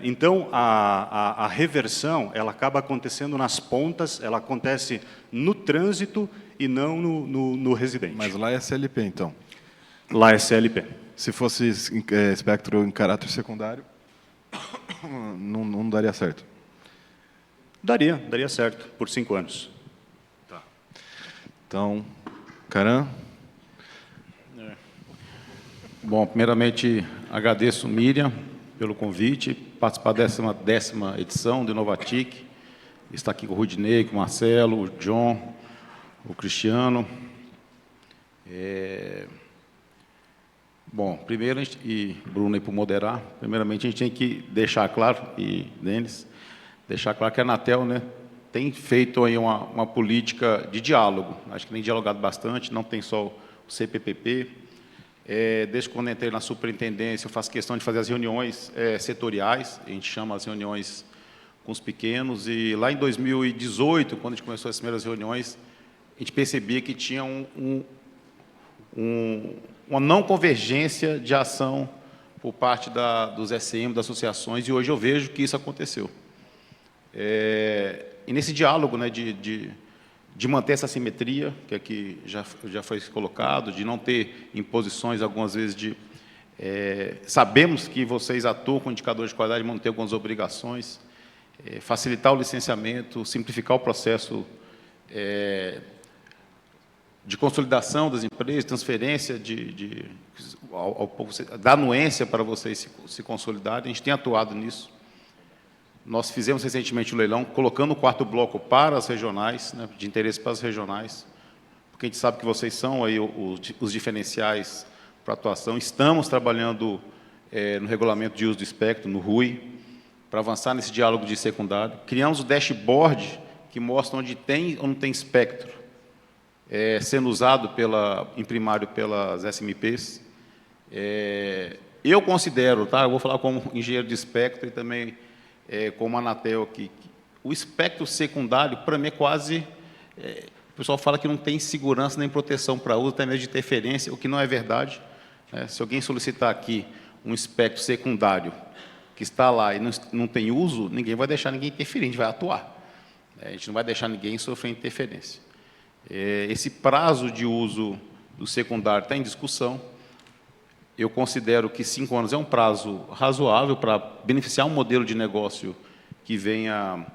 Então, a reversão, ela acaba acontecendo nas pontas, ela acontece no trânsito e não no residente. Mas lá é SLP, então? Lá é SLP. Se fosse espectro em caráter secundário, não daria certo? Daria certo, por 5 anos. Tá. Então, Caran? Bom, primeiramente, agradeço, Miriam, pelo convite, participar dessa 10ª edição do Inovatic, estar aqui com o Rudinei, com o Marcelo, o John, o Cristiano. Bom, primeiro, e Bruno aí por moderar, primeiramente a gente tem que deixar claro, e Denis, deixar claro que a Anatel, né, tem feito aí uma política de diálogo, acho que tem dialogado bastante, não tem só o CPPP, desde quando entrei na superintendência, eu faço questão de fazer as reuniões setoriais, a gente chama as reuniões com os pequenos, e lá em 2018, quando a gente começou as primeiras reuniões, a gente percebia que tinha uma não convergência de ação por parte dos SM, das associações, e hoje eu vejo que isso aconteceu. E nesse diálogo, né, de manter essa simetria, que aqui já foi colocado, de não ter imposições, algumas vezes, sabemos que vocês atuam com indicadores de qualidade, manter algumas obrigações, facilitar o licenciamento, simplificar o processo de consolidação das empresas, transferência da anuência para vocês se consolidarem. A gente tem atuado nisso. Nós fizemos recentemente um leilão, colocando o 4º bloco para as regionais, né, de interesse para as regionais, porque a gente sabe que vocês são aí os diferenciais para atuação. Estamos trabalhando no regulamento de uso do espectro, no RUI, para avançar nesse diálogo de secundário. Criamos o dashboard que mostra onde tem ou não tem espectro sendo usado em primário pelas SMPs. Eu considero, tá? Eu vou falar como engenheiro de espectro e também como Anatel aqui, o espectro secundário, para mim, é quase... o pessoal fala que não tem segurança nem proteção para uso, até mesmo de interferência, o que não é verdade. Se alguém solicitar aqui um espectro secundário que está lá e não tem uso, ninguém vai deixar ninguém interferir, a gente vai atuar. A gente não vai deixar ninguém sofrer interferência. Esse prazo de uso do secundário está em discussão. Eu considero que 5 anos é um prazo razoável para beneficiar um modelo de negócio que venha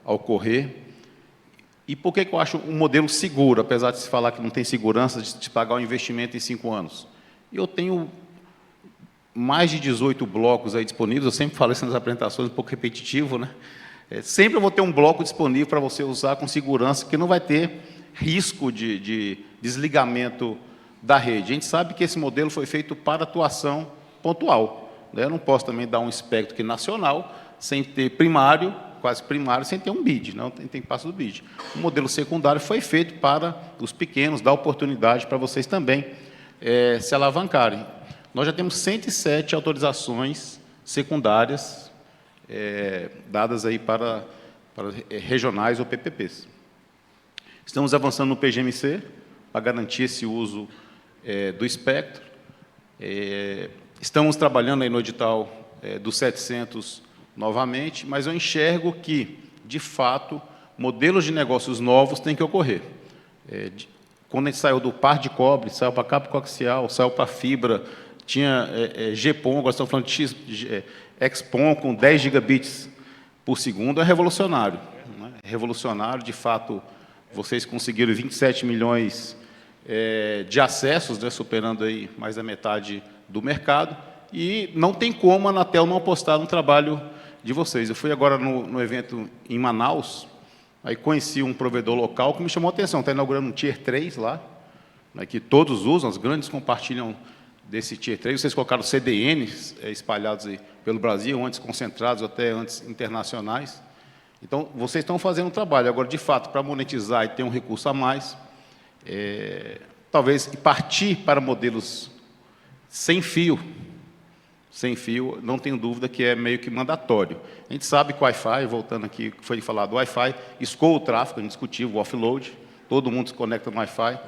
a ocorrer. E por que eu acho um modelo seguro, apesar de se falar que não tem segurança de pagar o investimento em 5 anos? Eu tenho mais de 18 blocos aí disponíveis, eu sempre falo isso nas apresentações, um pouco repetitivo, né? Sempre eu vou ter um bloco disponível para você usar com segurança, que não vai ter risco de desligamento da rede. A gente sabe que esse modelo foi feito para atuação pontual, né? Eu não posso também dar um espectro que nacional, sem ter primário, quase primário, sem ter um BID, não tem passo do BID. O modelo secundário foi feito para os pequenos, dar oportunidade para vocês também se alavancarem. Nós já temos 107 autorizações secundárias dadas aí para regionais ou PPPs. Estamos avançando no PGMC para garantir esse uso do espectro. Estamos trabalhando aí no edital do 700 novamente, mas eu enxergo que, de fato, modelos de negócios novos têm que ocorrer. Quando a gente saiu do par de cobre, saiu para cabo coaxial, saiu para fibra, tinha GPON, agora estamos falando de XPON com 10 gigabits por segundo, é revolucionário. Né? É revolucionário, de fato, vocês conseguiram 27 milhões de acessos, né, superando aí mais da metade do mercado, e não tem como a Anatel não apostar no trabalho de vocês. Eu fui agora no evento em Manaus, aí conheci um provedor local que me chamou a atenção, está inaugurando um Tier 3 lá, né, que todos usam, os grandes compartilham desse Tier 3, vocês colocaram CDNs espalhados aí pelo Brasil, antes concentrados, até antes internacionais. Então, vocês estão fazendo um trabalho. Agora, de fato, para monetizar e ter um recurso a mais, talvez partir para modelos sem fio, não tenho dúvida que é meio que mandatório. A gente sabe que o Wi-Fi, voltando aqui, que foi falado, o Wi-Fi escoa o tráfego, indiscutível, o offload, todo mundo se conecta no Wi-Fi.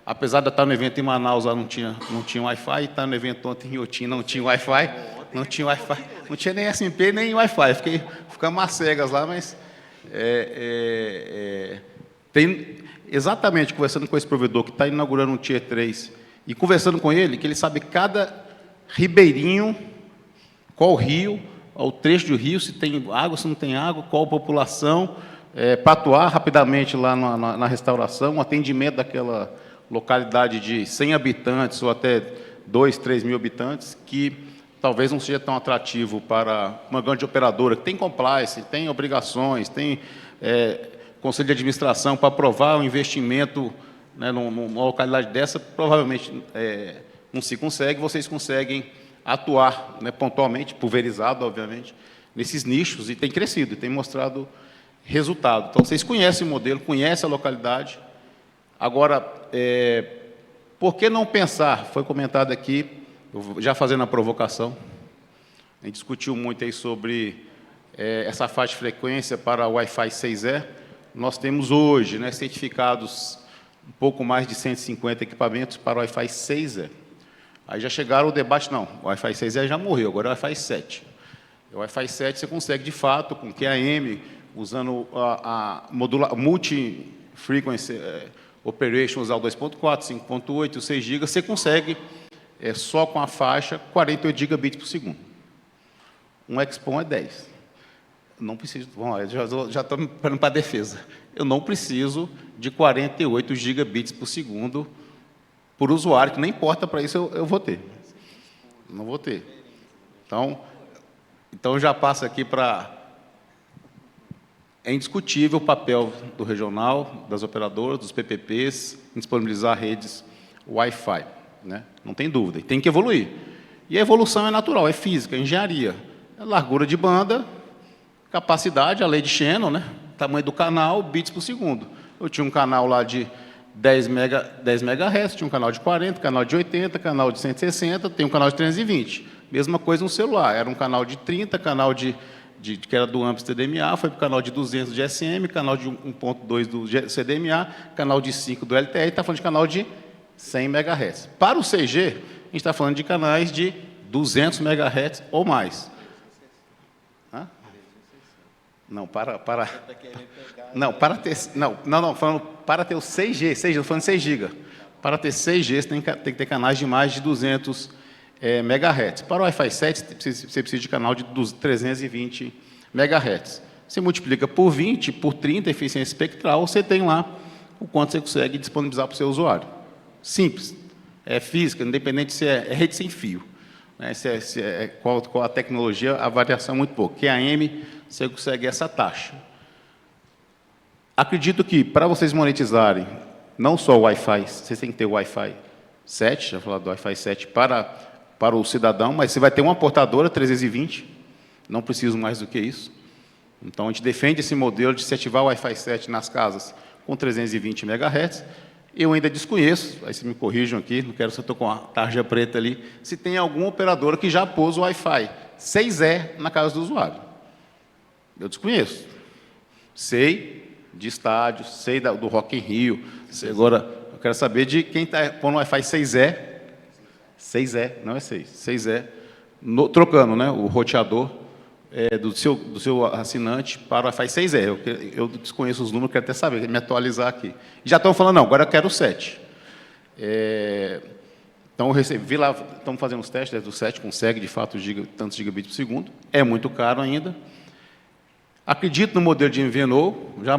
Apesar de estar no evento em Manaus, lá não tinha Wi-Fi, e estar no evento ontem em Iotim não tinha Wi-Fi, não tinha nem SMP, nem Wi-Fi, ficamos às cegas lá, mas tem exatamente, conversando com esse provedor que está inaugurando um Tier 3, e conversando com ele, que ele sabe cada ribeirinho, qual rio, o trecho do rio, se tem água, se não tem água, qual a população, para atuar rapidamente lá na restauração, um atendimento daquela localidade de 100 habitantes ou até 2, 3 mil habitantes, que talvez não seja tão atrativo para uma grande operadora, que tem compliance, tem obrigações, tem conselho de administração para aprovar um investimento, né, numa localidade dessa, provavelmente não se consegue, vocês conseguem atuar, né, pontualmente, pulverizado, obviamente, nesses nichos, e tem crescido, e tem mostrado resultado. Então, vocês conhecem o modelo, conhecem a localidade. Agora, por que não pensar? Foi comentado aqui, já fazendo a provocação, a gente discutiu muito aí sobre essa faixa de frequência para o Wi-Fi 6E. Nós temos hoje, né, certificados um pouco mais de 150 equipamentos para o Wi-Fi 6E. Aí já chegaram o debate, não, o Wi-Fi 6E já morreu, agora é o Wi-Fi 7. O Wi-Fi 7 você consegue, de fato, com QAM, usando a multi-frequency operation, usar o 2.4, 5.8, o 6 GB, você consegue, só com a faixa, 48 gigabits por segundo. Um XPON é 10. Não preciso, bom, eu já estou me preparando para a defesa. Eu não preciso de 48 gigabits por segundo por usuário, que nem importa para isso eu vou ter. Não vou ter. Então já passa aqui para... É indiscutível o papel do regional, das operadoras, dos PPPs, em disponibilizar redes Wi-Fi, né? Não tem dúvida, e tem que evoluir. E a evolução é natural, é física, é engenharia. É largura de banda, capacidade, a lei de Shannon, né? Tamanho do canal, bits por segundo. Eu tinha um canal lá de 10 MHz, tinha um canal de 40, canal de 80, canal de 160, tem um canal de 320. Mesma coisa no celular, era um canal de 30, canal que era do AMPS TDMA, foi para o canal de 200 de SM, canal de 1.2 do CDMA, canal de 5 do LTE, está falando de canal de 100 MHz. Para o 6G, a gente está falando de canais de 200 MHz ou mais. Hã? Não, não, falando para ter o 6G, estou falando 6 GB. Para ter 6G, você tem que ter canais de mais de 200 MHz. Para o Wi-Fi 7, você precisa de canal de 320 MHz. Você multiplica por 20, por 30, eficiência espectral, você tem lá o quanto você consegue disponibilizar para o seu usuário. Simples. É física, independente se é rede sem fio. Né? Qual a tecnologia, a variação é muito pouco. QAM, você consegue essa taxa. Acredito que, para vocês monetizarem, não só o Wi-Fi, vocês têm que ter o Wi-Fi 7, já falei do Wi-Fi 7 para o cidadão, mas você vai ter uma portadora 320, não preciso mais do que isso. Então, a gente defende esse modelo de se ativar o Wi-Fi 7 nas casas com 320 MHz. Eu ainda desconheço, aí vocês me corrijam aqui, não quero se eu estou com a tarja preta ali, se tem alguma operadora que já pôs o Wi-Fi 6E na casa do usuário. Eu desconheço. Sei de estádios, sei do Rock in Rio. Agora, eu quero saber de quem está pondo o Wi-Fi 6E, 6E, não é 6, 6E, trocando, né, o roteador do seu assinante para o Wi-Fi 6E. Eu desconheço os números, quero até saber, me atualizar aqui. Já estão falando, não, agora eu quero o 7. Então, eu recebi lá, estamos fazendo os testes do 7, consegue, de fato, tantos gigabits por segundo. É muito caro ainda. Acredito no modelo de MVNO, já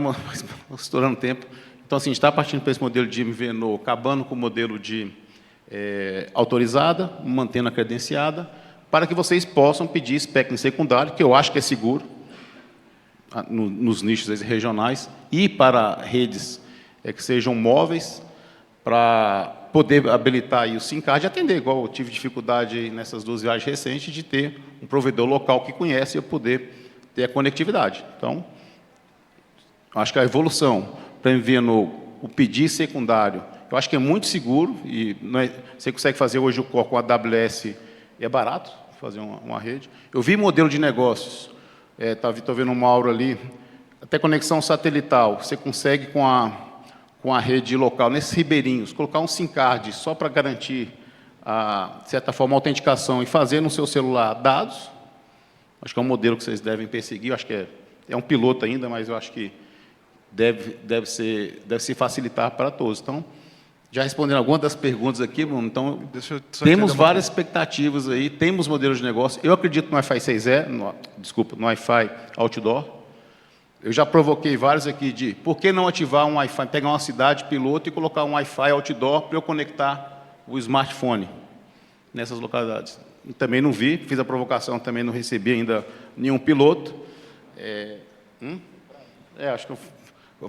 estourando tempo. Então, assim, a gente está partindo para esse modelo de MVNO, acabando com o modelo de autorizada, mantendo a credenciada, para que vocês possam pedir espectro secundário, que eu acho que é seguro, nos nichos regionais, e para redes que sejam móveis, para poder habilitar aí o SIM card e atender, igual eu tive dificuldade nessas 2 viagens recentes, de ter um provedor local que conhece e eu poder ter a conectividade. Então, acho que a evolução para MVNO, o pedir secundário, eu acho que é muito seguro, e você consegue fazer hoje o core com a AWS, e é barato fazer uma rede. Eu vi modelo de negócios, estou vendo o Mauro ali, até conexão satelital, você consegue com a rede local, nesses ribeirinhos, colocar um SIM card só para garantir, de certa forma, a autenticação e fazer no seu celular dados. Acho que é um modelo que vocês devem perseguir, eu acho que é um piloto ainda, mas eu acho que deve se facilitar para todos. Então, já respondendo algumas das perguntas aqui, Bruno, então, temos várias expectativas aí, temos modelos de negócio. Eu acredito no Wi-Fi 6E, no Wi-Fi Outdoor. Eu já provoquei vários aqui de por que não ativar um Wi-Fi, pegar uma cidade piloto e colocar um Wi-Fi Outdoor para eu conectar o smartphone nessas localidades. Também não vi, fiz a provocação, também não recebi ainda nenhum piloto. Acho que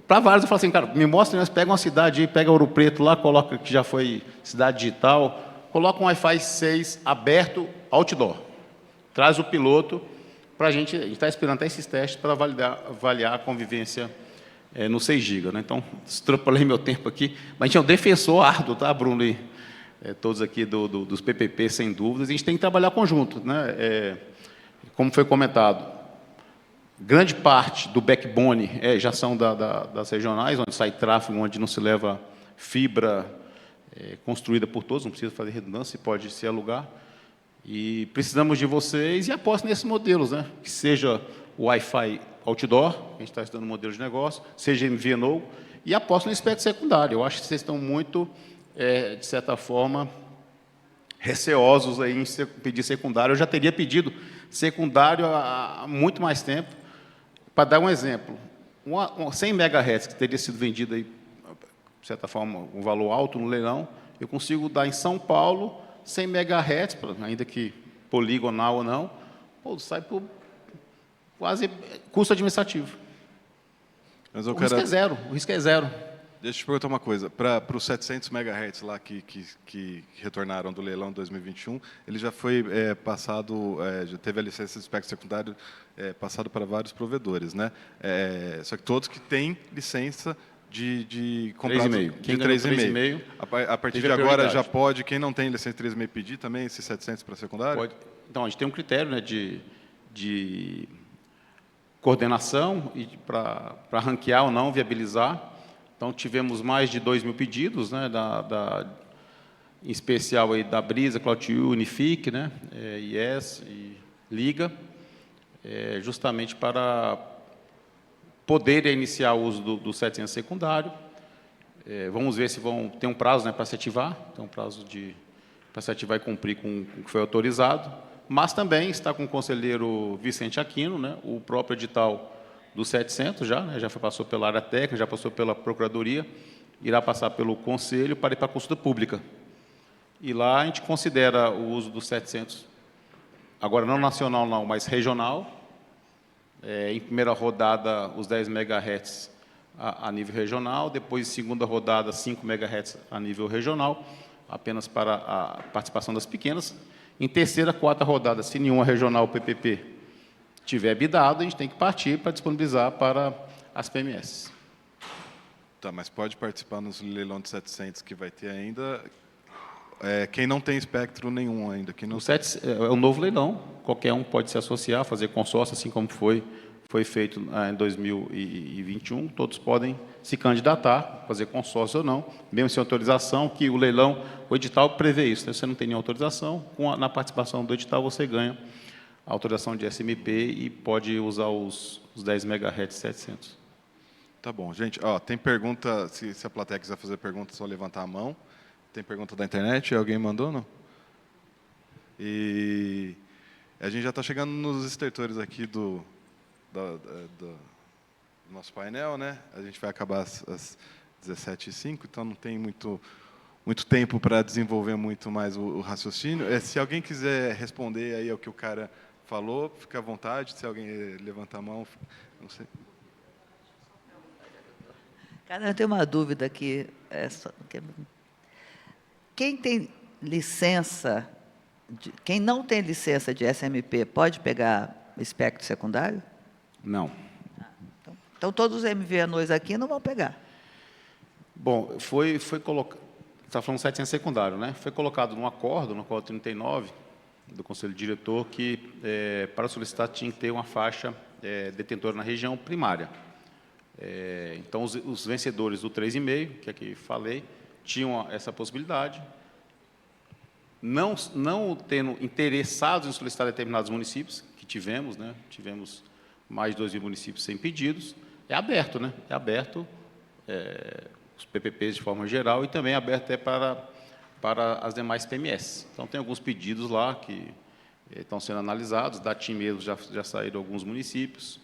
para vários eu falo assim, cara, me mostra, pega uma cidade, pega Ouro Preto lá, coloca que já foi cidade digital, coloca um Wi-Fi 6 aberto outdoor. Traz o piloto para a gente está esperando até esses testes para avaliar a convivência no 6 GB. Né? Então, extrapolei meu tempo aqui, mas a gente é um defensor árduo, tá, Bruno? E, todos aqui dos PPP, sem dúvidas, a gente tem que trabalhar conjunto. Né? Como foi comentado, grande parte do backbone já são das regionais, onde sai tráfego, onde não se leva fibra construída por todos, não precisa fazer redundância, pode se alugar. E precisamos de vocês e aposto nesses modelos, né? Que seja o Wi-Fi Outdoor, a gente está estudando modelo de negócio, seja MVNO, e aposto no espectro secundário. Eu acho que vocês estão muito, de certa forma, receosos aí em pedir secundário. Eu já teria pedido secundário há muito mais tempo. Para dar um exemplo, 100 MHz, que teria sido vendido, aí, de certa forma, um valor alto no leilão, eu consigo dar em São Paulo 100 MHz, ainda que poligonal ou não, sai por quase custo administrativo. Mas o risco é zero, o risco é zero. Deixa eu te perguntar uma coisa. Para os 700 MHz lá que retornaram do leilão de 2021, ele já foi passado, já teve a licença de espectro secundário passado para vários provedores, né? Só que todos que têm licença de comprar de 3,5. A partir de agora já pode, quem não tem licença de 3,5 pedir também esses 700 para secundário? Pode. Então, a gente tem um critério, né, de coordenação e para ranquear ou não, viabilizar. Então, tivemos mais de 2.000 pedidos, né, em especial aí da Brisa, CloudTU, Unifique, né, IES e Liga, justamente para poder iniciar o uso do 700 secundário. Vamos ver se vão ter um prazo, né, para se ativar, tem um prazo para se ativar e cumprir com o que foi autorizado, mas também está com o conselheiro Vicente Aquino, né, o próprio edital do 700 já, né, já passou pela área técnica, já passou pela Procuradoria, irá passar pelo Conselho para ir para a consulta pública. E lá a gente considera o uso do 700, agora não nacional não, mas regional, em primeira rodada os 10 MHz a nível regional, depois segunda rodada 5 MHz a nível regional, apenas para a participação das pequenas. Em terceira, quarta rodada, se nenhuma regional PPP tiver bidado, a gente tem que partir para disponibilizar para as PMS. Tá, mas pode participar nos leilão de 700 que vai ter ainda, quem não tem espectro nenhum ainda. Quem não É um novo leilão, qualquer um pode se associar, fazer consórcio, assim como foi feito em 2021, todos podem se candidatar, fazer consórcio ou não, mesmo sem autorização, que o leilão, o edital prevê isso, né? Você não tem nenhuma autorização, na participação do edital você ganha a autorização de SMP e pode usar os 10 MHz 700. Tá bom, gente. Ó, tem pergunta, se a plateia quiser fazer pergunta, é só levantar a mão. Tem pergunta da internet? Alguém mandou, não? E a gente já está chegando nos estertores aqui do nosso painel, né? A gente vai acabar às 17h05, então não tem muito tempo para desenvolver muito mais o raciocínio. Se alguém quiser responder aí ao que o cara falou, fica à vontade. Se alguém levantar a mão, não sei. Cara, eu tenho uma dúvida aqui. Quem tem licença, quem não tem licença de SMP, pode pegar espectro secundário? Não. Então, todos os MVNOs aqui não vão pegar. Bom, foi colocado, está falando 700 secundário, né? Foi colocado num acordo, no acordo 39 do Conselho Diretor, que para solicitar tinha que ter uma faixa detentora na região primária. Então, os vencedores do 3,5, que aqui falei, tinham essa possibilidade, não tendo interessados em solicitar determinados municípios, que tivemos, né? Tivemos mais de 2.000 municípios sem pedidos, é aberto, né? É aberto, os PPPs de forma geral, e também é aberto para as demais PMS. Então, tem alguns pedidos lá que estão sendo analisados, da TIM mesmo já saíram alguns municípios,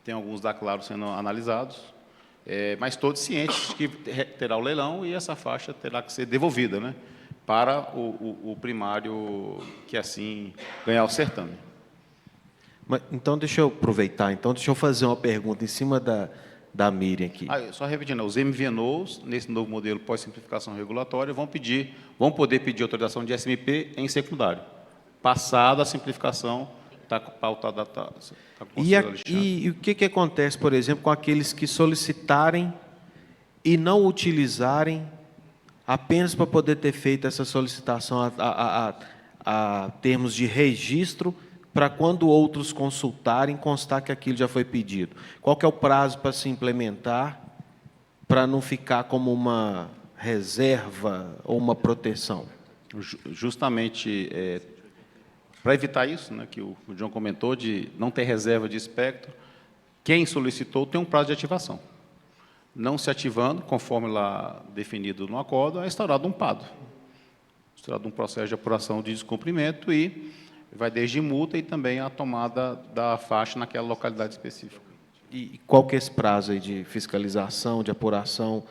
tem alguns da Claro sendo analisados, mas todos cientes de que terá o leilão e essa faixa terá que ser devolvida, né, para o primário que assim ganhar o certame. Então, deixa eu aproveitar. Deixa eu fazer uma pergunta em cima da Miriam aqui. Só repetindo, os MVNOs, nesse novo modelo pós-simplificação regulatória, vão poder pedir autorização de SMP em secundário. Passada a simplificação, está pautada, está com o conselheiro Alexandre. E o que acontece, por exemplo, com aqueles que solicitarem e não utilizarem apenas para poder ter feito essa solicitação a termos de registro, para quando outros consultarem, constar que aquilo já foi pedido? Qual que é o prazo para se implementar, para não ficar como uma reserva ou uma proteção? Justamente para evitar isso, né, que o João comentou, de não ter reserva de espectro, quem solicitou tem um prazo de ativação. Não se ativando, conforme lá definido no acordo, é instaurado um PADO, instaurado um processo de apuração de descumprimento e vai desde multa e também a tomada da faixa naquela localidade específica. E qual que é esse prazo aí de fiscalização, de apuração?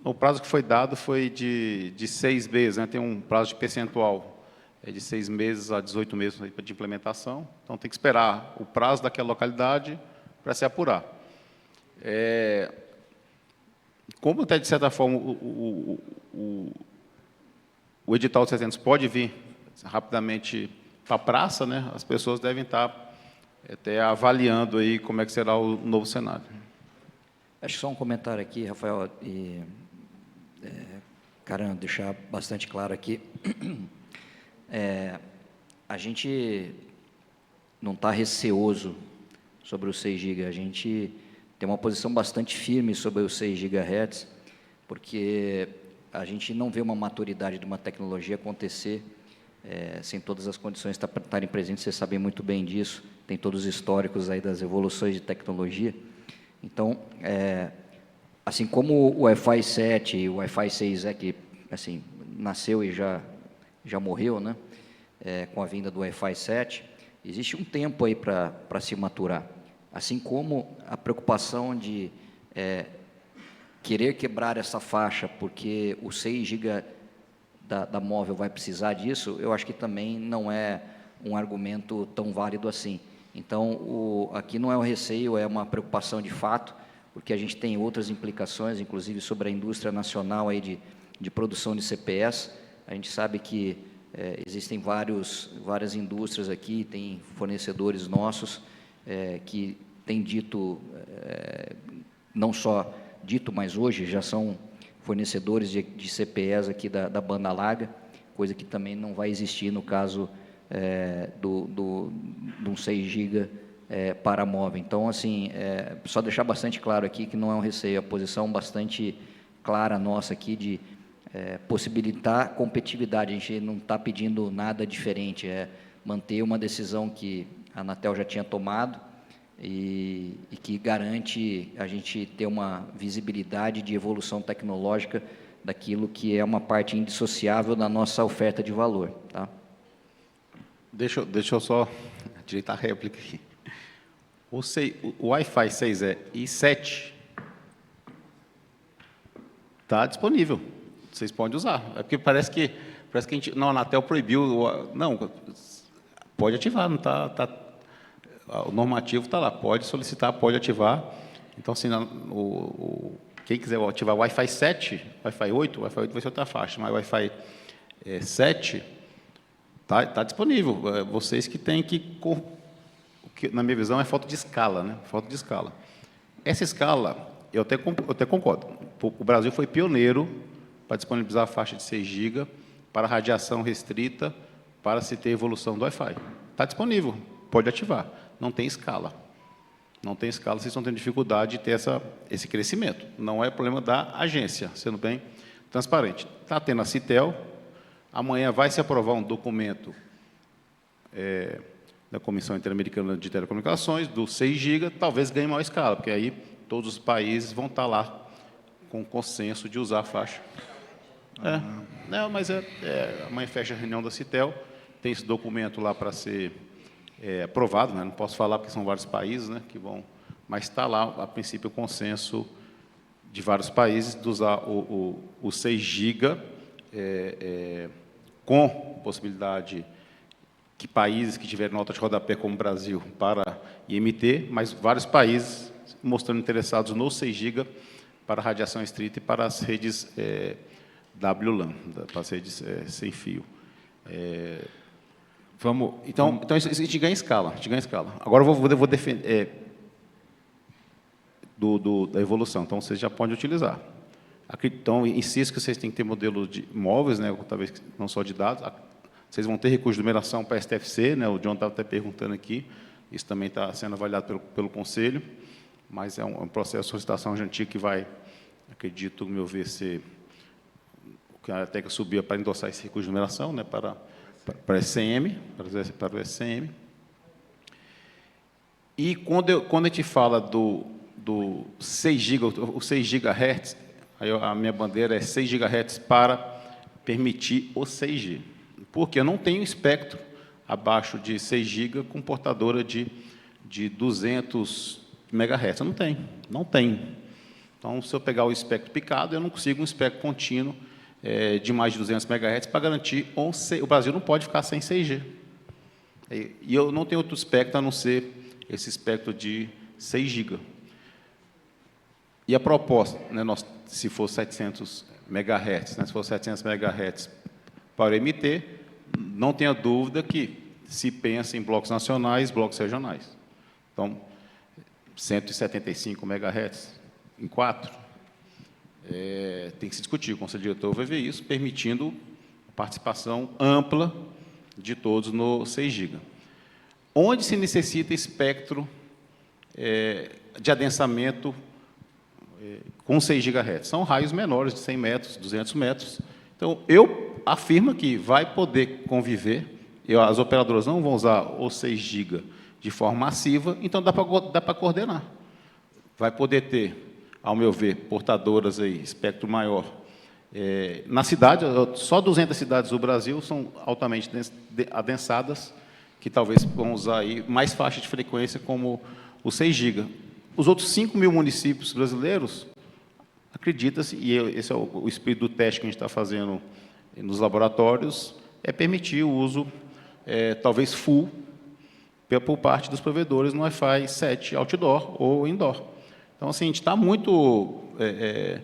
O prazo que foi dado foi de 6 meses, né? Tem um prazo de percentual de 6 meses a 18 meses de implementação. Então, tem que esperar o prazo daquela localidade para se apurar. Como até, de certa forma, o edital de 700 pode vir rapidamente para a praça, né? As pessoas devem estar até avaliando aí como é que será o novo cenário. Acho que só um comentário aqui, Rafael, e Caran, deixar bastante claro aqui. A gente não está receoso sobre os 6 GB, a gente tem uma posição bastante firme sobre os 6 GHz, porque a gente não vê uma maturidade de uma tecnologia acontecer sem todas as condições estarem presentes. Vocês sabem muito bem disso, tem todos os históricos aí das evoluções de tecnologia. Então, assim como o Wi-Fi 7 e o Wi-Fi 6 que assim, nasceu e já morreu, né? Com a vinda do Wi-Fi 7, existe um tempo aí para se maturar. Assim como a preocupação de querer quebrar essa faixa, porque o 6 GB da móvel vai precisar disso, eu acho que também não é um argumento tão válido assim. Então, aqui não é um receio, é uma preocupação de fato, porque a gente tem outras implicações, inclusive sobre a indústria nacional aí de produção de CPS. A gente sabe que existem várias indústrias aqui, tem fornecedores nossos que têm dito, não só dito, mas hoje já são fornecedores de CPEs aqui da banda larga, coisa que também não vai existir no caso de um 6 GB para móvel. Então, assim, só deixar bastante claro aqui que não é um receio, a posição bastante clara nossa aqui de possibilitar competitividade. A gente não está pedindo nada diferente, é manter uma decisão que a Anatel já tinha tomado, e que garante a gente ter uma visibilidade de evolução tecnológica daquilo que é uma parte indissociável da nossa oferta de valor. Tá? Deixa eu só direitar a réplica aqui. O Wi-Fi 6E e 7 está disponível. Vocês podem usar. É porque parece que a gente... Não, a Anatel proibiu... Não, pode ativar, não está... O normativo está lá, pode solicitar, pode ativar. Então, assim, quem quiser ativar o Wi-Fi 7, Wi-Fi 8 vai ser outra faixa, mas o Wi-Fi 7 está disponível. Vocês que têm que, na minha visão, é falta de escala, né? Falta de escala. Essa escala, eu até concordo. O Brasil foi pioneiro para disponibilizar a faixa de 6 GB para radiação restrita, para se ter evolução do Wi-Fi. Está disponível, pode ativar. Não tem escala. Não tem escala, vocês estão tendo dificuldade de ter esse crescimento. Não é problema da agência, sendo bem transparente. Está tendo a Citel, amanhã vai se aprovar um documento da Comissão Interamericana de Telecomunicações, do 6 GB, talvez ganhe maior escala, porque aí todos os países vão estar lá com consenso de usar a faixa. Não, mas amanhã fecha a reunião da Citel, tem esse documento lá para ser aprovado, né? Não posso falar porque são vários países, né, que vão, mas está lá, a princípio, o consenso de vários países de usar o 6 GB com possibilidade que países que tiverem nota de rodapé, como o Brasil, para IMT, mas vários países mostrando interessados no 6 GB para radiação estrita e para as redes WLAN, para as redes sem fio. Então a gente ganha escala, Agora eu vou defender da evolução, então vocês já podem utilizar. Então, insisto que vocês têm que ter modelo de móveis, né, talvez não só de dados. Vocês vão ter recurso de numeração para a STFC, né, o John estava até perguntando aqui, isso também está sendo avaliado pelo Conselho, mas é um processo de solicitação antigo que vai, acredito, no meu ver, ser que a técnica subia para endossar esse recurso de numeração, né, para o SCM, para o SCM. E quando a gente fala do 6 GB, o 6 GHz, aí a minha bandeira é 6 GHz para permitir o 6G, porque eu não tenho espectro abaixo de 6 GB com portadora de 200 MHz, eu não tenho. Então, se eu pegar o espectro picado, eu não consigo um espectro contínuo de mais de 200 MHz para garantir o Brasil não pode ficar sem 6G. E eu não tenho outro espectro a não ser esse espectro de 6 GB. E a proposta, né, se for 700 MHz, né, se for 700 MHz para o MT, não tenha dúvida que se pensa em blocos nacionais, blocos regionais. Então, 175 MHz em 4, tem que se discutir, o Conselho Diretor vai ver isso, permitindo participação ampla de todos no 6 GB. Onde se necessita espectro de adensamento com 6 GHz. São raios menores de 100 metros, 200 metros. Então, eu afirmo que vai poder conviver, as operadoras não vão usar os 6 GB de forma massiva, então dá para coordenar. Vai poder ter, ao meu ver, portadoras aí, espectro maior. Na cidade, só 200 cidades do Brasil são altamente adensadas, que talvez vão usar aí mais faixa de frequência como o 6 GB. Os outros 5.000 municípios brasileiros, acredita-se, e esse é o espírito do teste que a gente está fazendo nos laboratórios, é permitir o uso, talvez full, por parte dos provedores no Wi-Fi 7 outdoor ou indoor. Então, assim, a gente está muito, de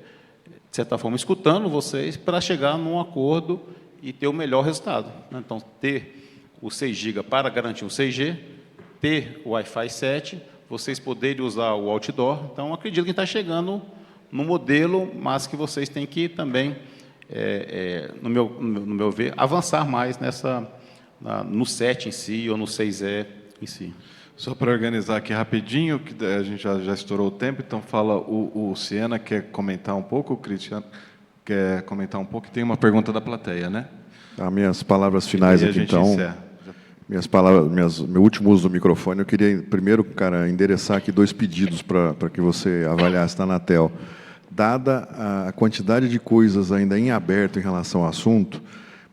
certa forma, escutando vocês para chegar num acordo e ter o melhor resultado, né? Então, ter o 6 GB para garantir o 6G, ter o Wi-Fi 7, vocês poderem usar o outdoor. Então, acredito que está chegando no modelo, mas que vocês têm que também, no meu ver, avançar mais no 7 em si ou no 6E em si. Só para organizar aqui rapidinho, que a gente já estourou o tempo, então fala o Siena quer comentar um pouco, o Cristiano quer comentar um pouco, e tem uma pergunta da plateia, né? As minhas palavras finais aqui, então. Meu último uso do microfone, eu queria primeiro, cara, endereçar aqui 2 pedidos para que você avaliasse na Anatel. Dada a quantidade de coisas ainda em aberto em relação ao assunto,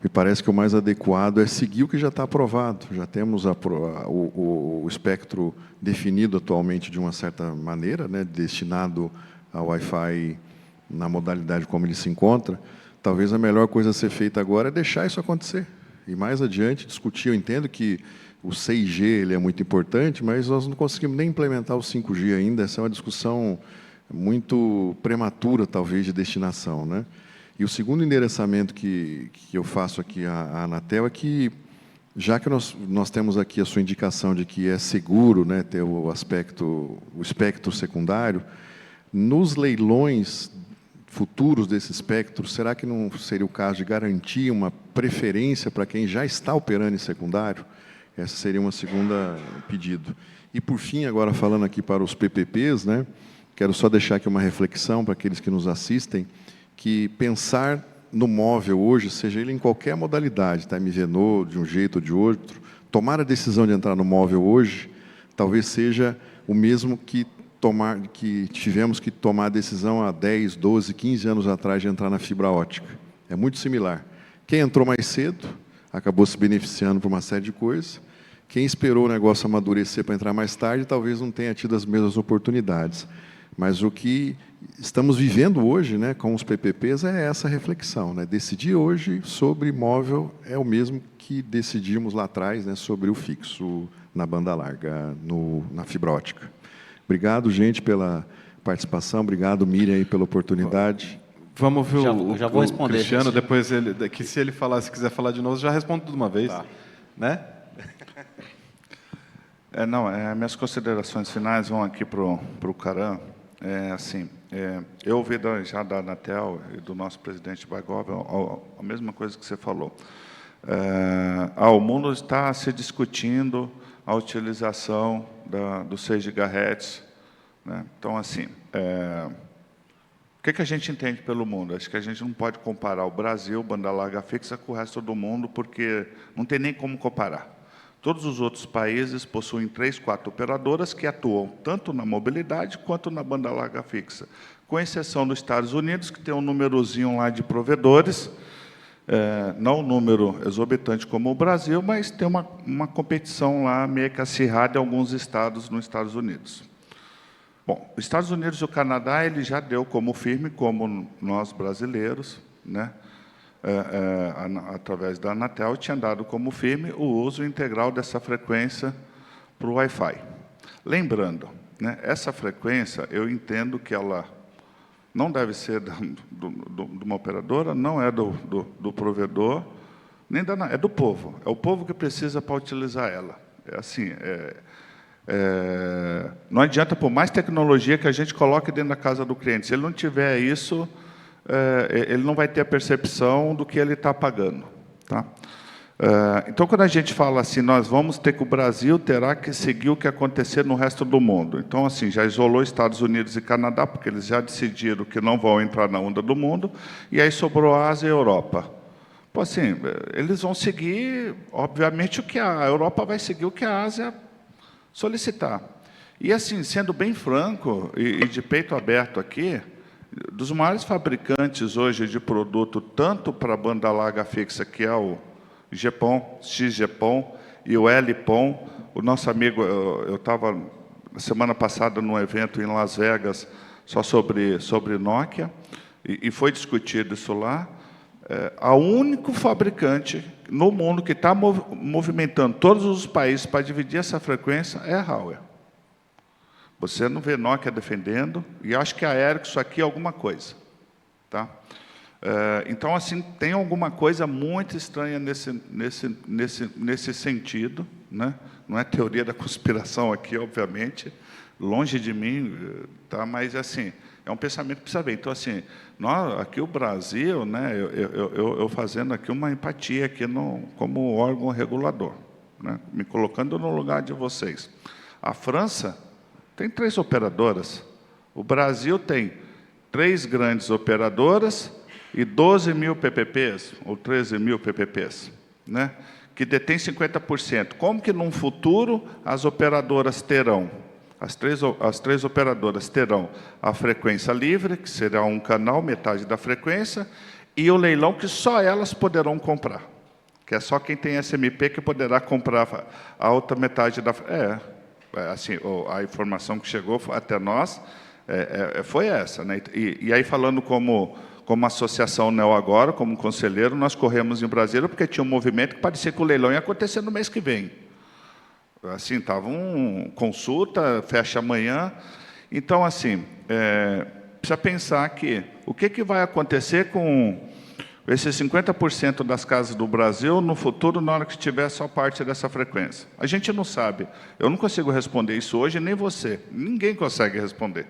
me parece que o mais adequado é seguir o que já está aprovado. Já temos o espectro definido atualmente de uma certa maneira, né, destinado ao Wi-Fi na modalidade como ele se encontra. Talvez a melhor coisa a ser feita agora é deixar isso acontecer. E mais adiante discutir. Eu entendo que o 6G ele é muito importante, mas nós não conseguimos nem implementar o 5G ainda. Essa é uma discussão muito prematura, talvez, de destinação, né? E o segundo endereçamento que eu faço aqui à Anatel é que, já que nós temos aqui a sua indicação de que é seguro, né, ter o espectro secundário, nos leilões futuros desse espectro, será que não seria o caso de garantir uma preferência para quem já está operando em secundário? Essa seria uma segunda pedido. E, por fim, agora falando aqui para os PPPs, né, quero só deixar aqui uma reflexão para aqueles que nos assistem, que pensar no móvel hoje, seja ele em qualquer modalidade, tá, MVNO, de um jeito ou de outro, tomar a decisão de entrar no móvel hoje, talvez seja o mesmo que tivemos que tomar a decisão há 10, 12, 15 anos atrás de entrar na fibra ótica. É muito similar. Quem entrou mais cedo acabou se beneficiando por uma série de coisas. Quem esperou o negócio amadurecer para entrar mais tarde, talvez não tenha tido as mesmas oportunidades. Mas o que estamos vivendo hoje, né, com os PPPs é essa reflexão, né? Decidir hoje sobre móvel é o mesmo que decidimos lá atrás, né, sobre o fixo na banda larga, na fibra ótica. Obrigado, gente, pela participação. Obrigado, Miriam, aí, pela oportunidade. Vamos ver já vou responder, Cristiano, gente. depois que se ele quiser falar de novo, já respondo de uma vez, tá, né? Minhas considerações finais vão aqui para o Caram. Eu ouvi já da Anatel e do nosso presidente Baigov a mesma coisa que você falou. O mundo está se discutindo a utilização do 6 GHz. Né? Então, assim, o que a gente entende pelo mundo? Acho que a gente não pode comparar o Brasil, banda larga fixa, com o resto do mundo, porque não tem nem como comparar. Todos os outros países possuem 3, 4 operadoras que atuam tanto na mobilidade quanto na banda larga fixa, com exceção dos Estados Unidos, que tem um númerozinho lá de provedores, não um número exorbitante como o Brasil, mas tem uma competição lá meio que acirrada em alguns estados nos Estados Unidos. Bom, os Estados Unidos e o Canadá ele já deu como firme, como nós brasileiros, né? Através da Anatel, tinha dado como firme o uso integral dessa frequência para o Wi-Fi. Lembrando, né, essa frequência, eu entendo que ela não deve ser de uma operadora, não é do provedor, nem é do povo. É o povo que precisa para utilizar ela. Não adianta, por mais tecnologia que a gente coloque dentro da casa do cliente, se ele não tiver isso, ele não vai ter a percepção do que ele está pagando. Tá? Então, quando a gente fala assim, nós vamos ter que o Brasil terá que seguir o que acontecer no resto do mundo. Então, assim, já isolou Estados Unidos e Canadá, porque eles já decidiram que não vão entrar na onda do mundo, e aí sobrou a Ásia e a Europa. Pô, assim, eles vão seguir, obviamente, o que a Europa vai seguir o que a Ásia solicitar. E, assim, sendo bem franco e de peito aberto aqui, dos maiores fabricantes hoje de produto, tanto para a banda larga fixa, que é o GPON, XGPON e o LPON, o nosso amigo, eu estava semana passada num evento em Las Vegas só sobre Nokia, e foi discutido isso lá. O único fabricante no mundo que está movimentando todos os países para dividir essa frequência é a Huawei. Você não vê Nokia defendendo, e acho que a Ericsson aqui é alguma coisa. Tá? Então, assim, tem alguma coisa muito estranha nesse sentido, né? Não é teoria da conspiração aqui, obviamente, longe de mim, tá? Mas, assim, é um pensamento que precisa ver. Então, assim, nós, aqui o Brasil, né, eu fazendo aqui uma empatia aqui como órgão regulador, né, me colocando no lugar de vocês. A França tem 3 operadoras, o Brasil tem 3 grandes operadoras e 12 mil PPPs, ou 13 mil PPPs, né, que detém 50%. Como que, num futuro, as operadoras terão, as três operadoras terão a frequência livre, que será um canal, metade da frequência, e o leilão que só elas poderão comprar, que é só quem tem SMP que poderá comprar a outra metade da... assim, a informação que chegou até nós foi essa, né? E aí, falando como associação Neo Agora, como conselheiro, nós corremos em Brasília, porque tinha um movimento que parecia que o leilão ia acontecer no mês que vem. Assim, estava consulta, fecha amanhã. Então, assim, precisa pensar que o que vai acontecer com esses 50% das casas do Brasil no futuro, na hora que tiver só parte dessa frequência. A gente não sabe. Eu não consigo responder isso hoje, nem você. Ninguém consegue responder.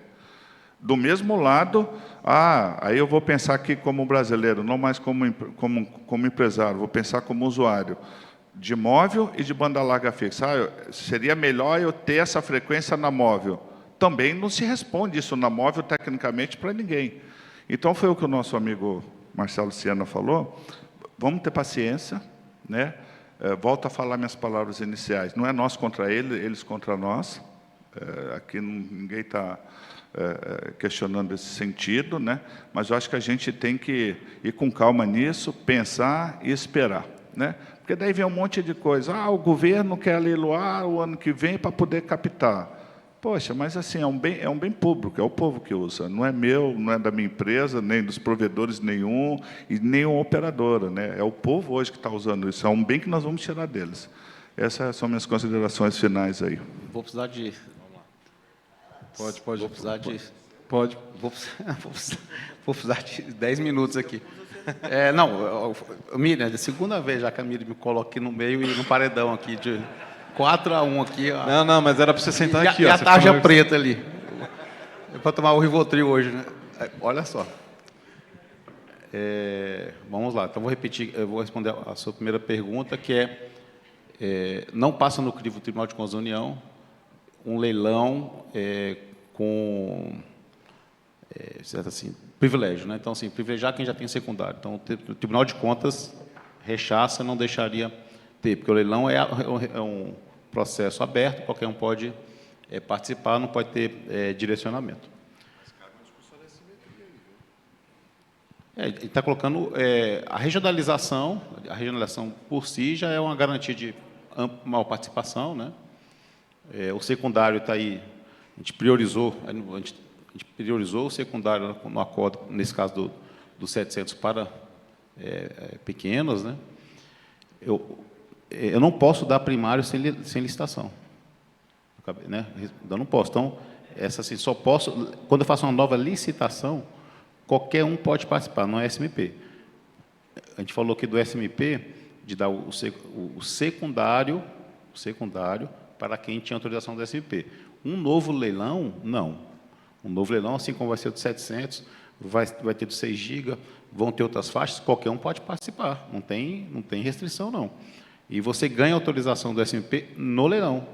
Do mesmo lado, aí eu vou pensar aqui como brasileiro, não mais como empresário, vou pensar como usuário de móvel e de banda larga fixa. Seria melhor eu ter essa frequência na móvel. Também não se responde isso na móvel, tecnicamente, para ninguém. Então, foi o que o nosso amigo Marcelo Siena falou. Vamos ter paciência, né? Volto a falar minhas palavras iniciais. Não é nós contra eles contra nós. Aqui ninguém está questionando esse sentido, né? Mas eu acho que a gente tem que ir com calma nisso, pensar e esperar, né? Porque daí vem um monte de coisa. O governo quer leiloar o ano que vem para poder captar. Poxa, mas assim, é um bem público, é o povo que usa. Não é meu, não é da minha empresa, nem dos provedores nenhum, e nenhuma operadora, né? É o povo hoje que está usando isso. É um bem que nós vamos tirar deles. Essas são minhas considerações finais aí. Vou precisar de... Vamos lá. Pode. Vou precisar de... Pode. Vou precisar de 10 minutos aqui. Miriam, é a segunda vez já que a Miriam me coloca aqui no meio e no paredão aqui, de 4-1 aqui. Ó. Não, mas era para você sentar aqui. E a tarja preta ali. É para tomar o Rivotril hoje, né? Olha só. Vamos lá, então vou repetir, eu vou responder a sua primeira pergunta, que não passa no crivo do Tribunal de Contas da União um leilão com... certo, assim, privilégio, né? Então, assim, privilegiar quem já tem secundário. Então, o Tribunal de Contas rechaça, não deixaria ter, porque o leilão é um processo aberto, qualquer um pode participar, não pode ter direcionamento. Ele está colocando a regionalização por si já é uma garantia de maior participação, né? O secundário está aí, a gente priorizou o secundário no acordo, nesse caso do 700 para pequenos, né? Eu não posso dar primário sem licitação, né? Eu não posso. Então, assim, só posso quando eu faço uma nova licitação, qualquer um pode participar, não é SMP. A gente falou aqui do SMP de dar o secundário para quem tinha autorização do SMP. Um novo leilão, não. Um novo leilão, assim como vai ser do 700, vai ter do 6 GB, vão ter outras faixas, qualquer um pode participar, não tem restrição, não. E você ganha autorização do SMP no leilão.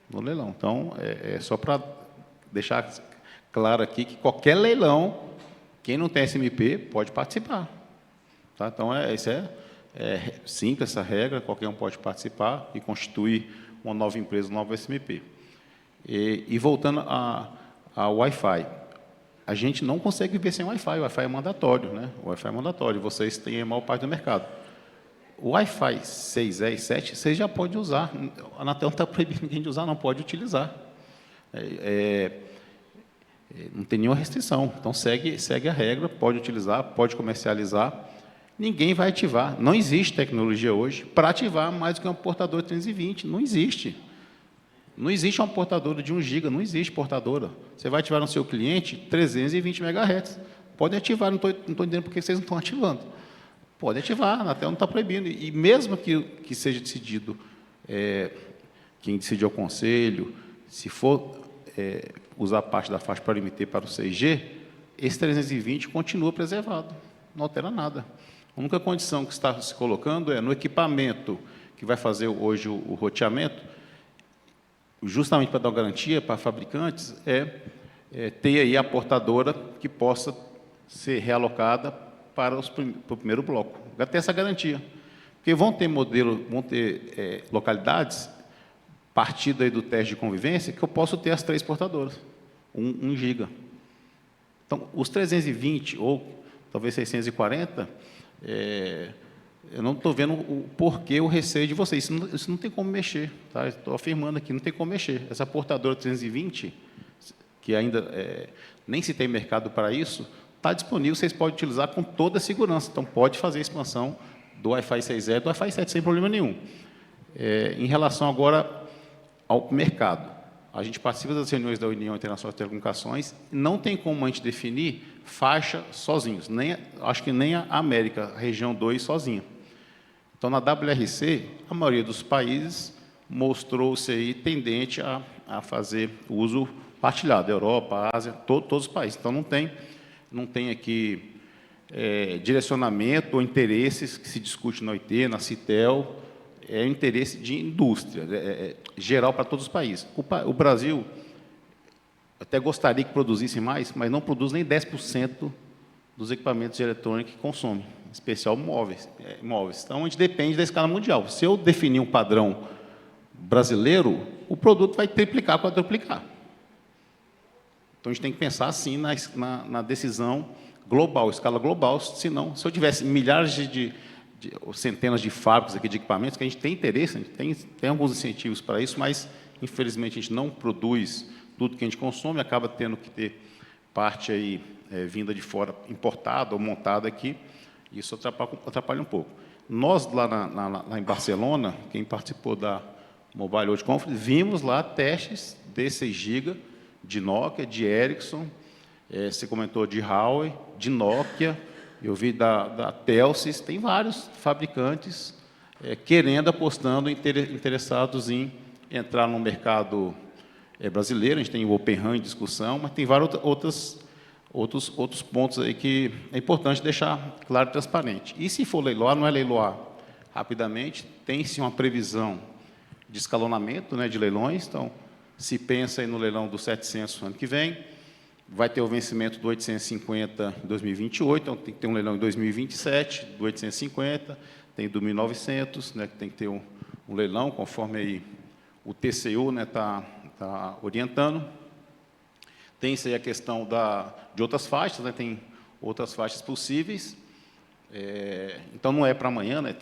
No leilão. Então, é só para deixar claro aqui que qualquer leilão, quem não tem SMP pode participar. Tá? Então, isso é simples, essa regra, qualquer um pode participar e constituir uma nova empresa, um novo SMP. E voltando ao Wi-Fi, a gente não consegue viver sem Wi-Fi, o Wi-Fi é mandatório, né? O Wi-Fi é mandatório, vocês têm a maior parte do mercado. O Wi-Fi 6E e 7, vocês já podem usar, a Anatel não está proibindo ninguém de usar, não pode utilizar. Não tem nenhuma restrição, então segue a regra, pode utilizar, pode comercializar, ninguém vai ativar. Não existe tecnologia hoje para ativar mais do que um portador 320, não existe. Não existe uma portadora de 1 GB, não existe portadora. Você vai ativar no seu cliente 320 MHz. Podem ativar, não estou entendendo por que vocês não estão ativando. Pode ativar, a Anatel não está proibindo. E mesmo que seja decidido, quem decidir é o conselho, se for usar parte da faixa para emitir para o 6G, esse 320 continua preservado, não altera nada. A única condição que está se colocando é no equipamento que vai fazer hoje o roteamento, justamente para dar garantia para fabricantes, ter aí a portadora que possa ser realocada para o primeiro bloco. Vai ter essa garantia. Porque vão ter localidades, partindo aí do teste de convivência, que eu posso ter as 3 portadoras, 1 GB. Então, os 320 ou talvez 640, eu não estou vendo o porquê, o receio de vocês. Isso não tem como mexer. Tá? Estou afirmando aqui, não tem como mexer. Essa portadora 320, que ainda nem se tem mercado para isso, está disponível, vocês podem utilizar com toda a segurança. Então, pode fazer a expansão do Wi-Fi 6E e do Wi-Fi 7 sem problema nenhum. Em relação agora ao mercado, a gente participa das reuniões da União Internacional de Telecomunicações, não tem como a gente definir faixa sozinhos, acho que nem a América, a região 2 sozinha. Então, na WRC, a maioria dos países mostrou-se aí tendente a fazer uso partilhado, Europa, Ásia, todos os países. Então, não tem aqui direcionamento ou interesses que se discute na OIT, na CITEL, é interesse de indústria, geral para todos os países. O Brasil até gostaria que produzisse mais, mas não produz nem 10% dos equipamentos de eletrônica que consome, em especial móveis. Então, a gente depende da escala mundial. Se eu definir um padrão brasileiro, o produto vai triplicar, quadruplicar. Então, a gente tem que pensar assim na decisão global, escala global, senão, se eu tivesse milhares ou centenas de fábricas aqui de equipamentos, que a gente tem interesse, a gente tem alguns incentivos para isso, mas, infelizmente, a gente não produz tudo que a gente consome, acaba tendo que ter parte aí vinda de fora, importada ou montada aqui, e isso atrapalha um pouco. Nós, lá em Barcelona, quem participou da Mobile World Conference, vimos lá testes de 6 GB, de Nokia, de Ericsson, você comentou de Huawei, de Nokia, eu vi da Telsis, tem vários fabricantes apostando, interessados em entrar no mercado brasileiro. A gente tem o Open RAN em discussão, mas tem vários outros pontos aí que é importante deixar claro e transparente. E se for leiloar, não é leiloar rapidamente, tem-se uma previsão de escalonamento, né, de leilões. Então, se pensa aí no leilão do 700 no ano que vem, vai ter o vencimento do 850 em 2028, então tem que ter um leilão em 2027, do 850, tem do 1900, né, que tem que ter um leilão, conforme aí o TCU está orientando. Tem-se aí a questão de outras faixas, né, tem outras faixas possíveis, então não é para amanhã, né,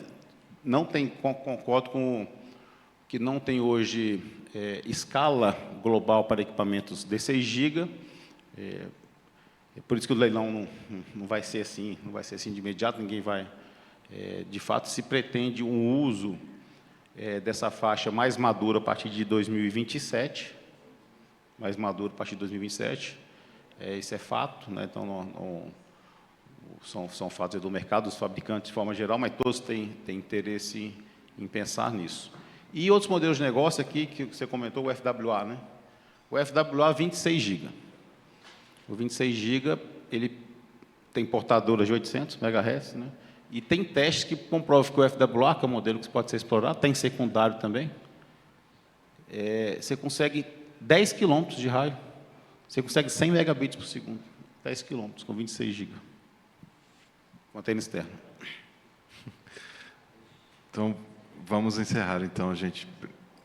não tem, concordo com que não tem hoje escala global para equipamentos de 6 GB, por isso que o leilão não vai ser assim, de imediato, ninguém vai, de fato, se pretende um uso dessa faixa mais madura a partir de 2027, isso é fato, né? Então são fatos do mercado, dos fabricantes de forma geral, mas todos têm interesse em pensar nisso. E outros modelos de negócio aqui, que você comentou, o FWA, né? O FWA 26 GB. O 26 GB, ele tem portadoras de 800 MHz, né? E tem testes que comprovam que o FWA, que é o modelo que pode ser explorado, tem secundário também, você consegue 10 km de raio, você consegue 100 megabits por segundo, 10 km com 26 GB, com antena externa. Então, vamos encerrar, então, gente.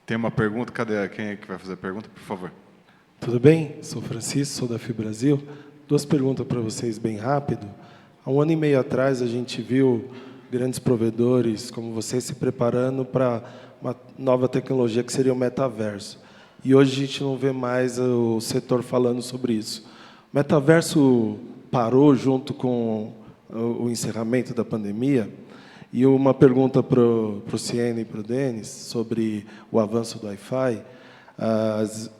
Tem uma pergunta? Cadê? Quem é que vai fazer a pergunta, por favor? Tudo bem? Sou Francisco, sou da FIBrasil. 2 perguntas para vocês, bem rápido. Há 1 ano e meio atrás, a gente viu grandes provedores como vocês se preparando para uma nova tecnologia que seria o metaverso. E hoje a gente não vê mais o setor falando sobre isso. O metaverso parou junto com o encerramento da pandemia. E uma pergunta para o Ciene e para o Denis sobre o avanço do Wi-Fi.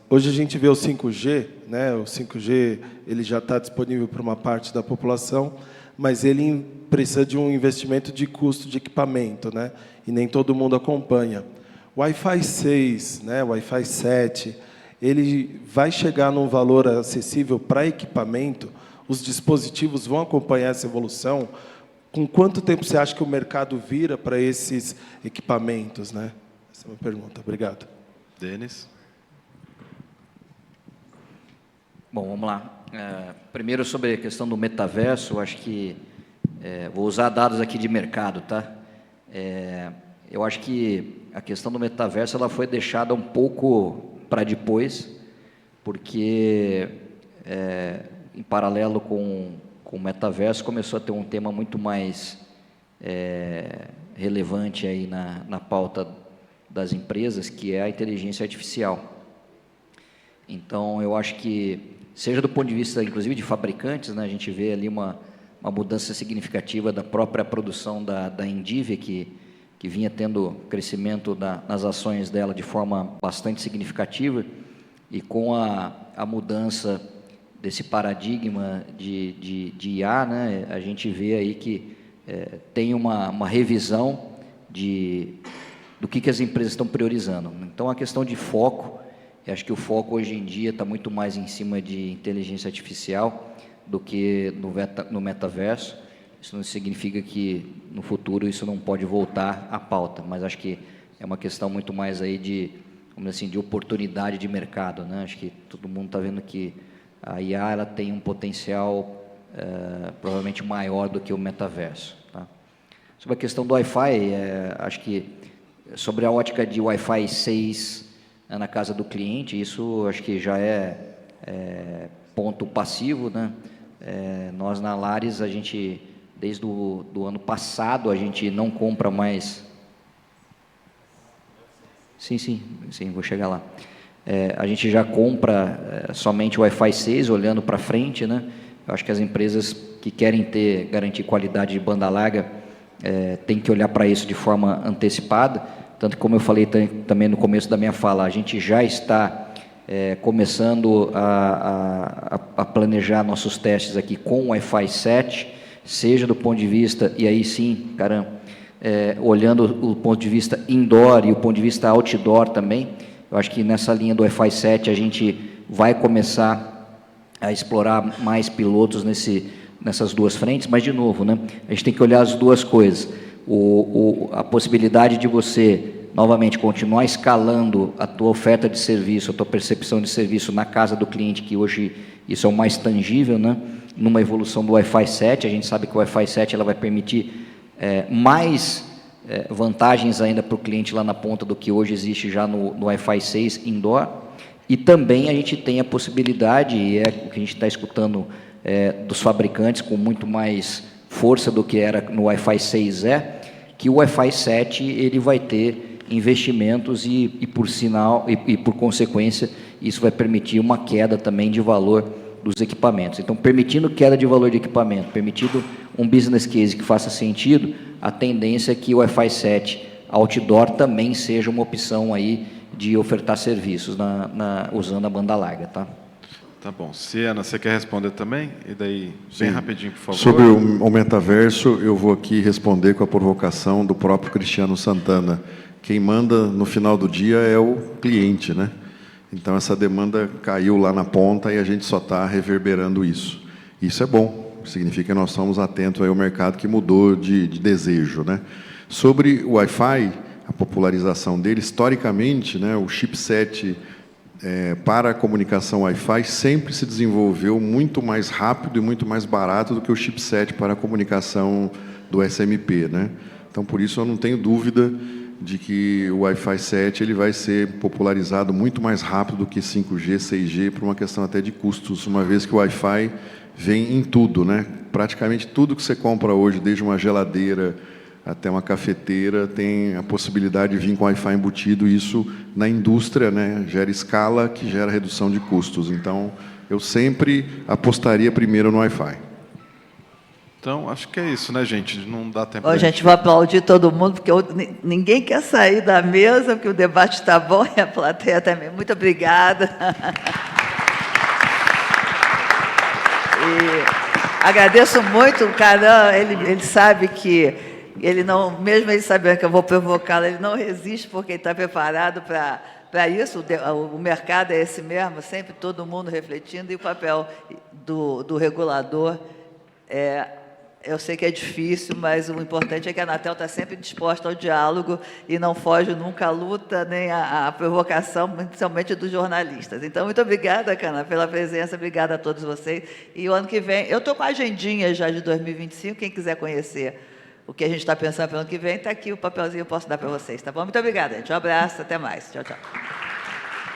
Hoje a gente vê o 5G, né? O 5G ele já está disponível para uma parte da população, mas ele precisa de um investimento de custo de equipamento, né? E nem todo mundo acompanha. O Wi-Fi 6, né? O Wi-Fi 7, ele vai chegar num valor acessível para equipamento? Os dispositivos vão acompanhar essa evolução? Com quanto tempo você acha que o mercado vira para esses equipamentos, né? Essa é a minha pergunta. Obrigado. Denis? Bom, vamos lá. Primeiro, sobre a questão do metaverso, eu acho que... vou usar dados aqui de mercado, tá? Eu acho que a questão do metaverso ela foi deixada um pouco para depois, porque, em paralelo com o metaverso, começou a ter um tema muito mais relevante aí na pauta das empresas, que é a inteligência artificial. Então, eu acho que, seja do ponto de vista, inclusive, de fabricantes, né, a gente vê ali uma mudança significativa da própria produção da Endivia, que vinha tendo crescimento nas ações dela de forma bastante significativa, e com a mudança desse paradigma de IA, né, a gente vê aí que tem uma revisão do que as empresas estão priorizando. Então, a questão de foco, eu acho que o foco hoje em dia está muito mais em cima de inteligência artificial do que no metaverso. Isso não significa que no futuro isso não pode voltar à pauta, mas acho que é uma questão muito mais aí vamos dizer assim, de oportunidade de mercado, né? Acho que todo mundo está vendo que a IA ela tem um potencial provavelmente maior do que o metaverso, tá? Sobre a questão do Wi-Fi, acho que sobre a ótica de Wi-Fi 6 na casa do cliente, isso acho que já é ponto passivo, né? Nós na Lares, a gente, desde do ano passado, a gente não compra mais... Sim, vou chegar lá. A gente já compra somente o Wi-Fi 6, olhando para frente, né? Eu acho que as empresas que querem garantir qualidade de banda larga têm que olhar para isso de forma antecipada, tanto que, como eu falei também no começo da minha fala, a gente já está começando a planejar nossos testes aqui com o Wi-Fi 7, seja do ponto de vista, e aí sim, olhando o ponto de vista indoor e o ponto de vista outdoor também. Eu acho que nessa linha do Wi-Fi 7 a gente vai começar a explorar mais pilotos nessas duas frentes, mas, de novo, né, a gente tem que olhar as duas coisas. A possibilidade de você, novamente, continuar escalando a tua oferta de serviço, a tua percepção de serviço na casa do cliente, que hoje isso é o mais tangível, né? Numa evolução do Wi-Fi 7, a gente sabe que o Wi-Fi 7 ela vai permitir mais vantagens ainda para o cliente lá na ponta do que hoje existe já no Wi-Fi 6 indoor, e também a gente tem a possibilidade, e é o que a gente está escutando dos fabricantes com muito mais força do que era no Wi-Fi 6, que o Wi-Fi 7 ele vai ter investimentos e por sinal, e por consequência, isso vai permitir uma queda também de valor dos equipamentos. Então, permitindo queda de valor de equipamento, permitindo um business case que faça sentido, a tendência é que o Wi-Fi 7 outdoor também seja uma opção aí de ofertar serviços usando a banda larga, tá? Tá bom. Ciena, você quer responder também? E daí, bem rapidinho, por favor. Sobre o metaverso, eu vou aqui responder com a provocação do próprio Cristiano Santana. Quem manda no final do dia é o cliente, né? Então, essa demanda caiu lá na ponta e a gente só está reverberando isso. Isso é bom. significa que nós estamos atentos aí ao mercado que mudou de desejo, né? Sobre o Wi-Fi, a popularização dele, historicamente, né, o chipset para a comunicação Wi-Fi sempre se desenvolveu muito mais rápido e muito mais barato do que o chipset para a comunicação do SMP, né? Então, por isso, eu não tenho dúvida de que o Wi-Fi 7 ele vai ser popularizado muito mais rápido do que 5G, 6G, por uma questão até de custos, uma vez que o Wi-Fi vem em tudo, né? Praticamente tudo que você compra hoje, desde uma geladeira até uma cafeteira, tem a possibilidade de vir com Wi-Fi embutido, e isso na indústria, né, gera escala, que gera redução de custos. Então, eu sempre apostaria primeiro no Wi-Fi. Então, acho que é isso, né, gente? Não dá tempo. Ó, gente, vou aplaudir todo mundo, porque ninguém quer sair da mesa, porque o debate está bom e a plateia também. Muito obrigada. E agradeço muito o Caran, ele sabe que ele não, mesmo ele sabendo que eu vou provocá-lo, ele não resiste, porque ele está preparado para isso. O mercado é esse mesmo, sempre todo mundo refletindo, e o papel do regulador eu sei que é difícil, mas o importante é que a Anatel está sempre disposta ao diálogo e não foge nunca à luta nem à provocação, principalmente dos jornalistas. Então, muito obrigada, Canan, pela presença, obrigada a todos vocês. E o ano que vem, eu estou com a agendinha já de 2025, quem quiser conhecer o que a gente está pensando para o ano que vem, está aqui o papelzinho, eu posso dar para vocês, tá bom? Muito obrigada, gente. Um abraço, até mais. Tchau, tchau.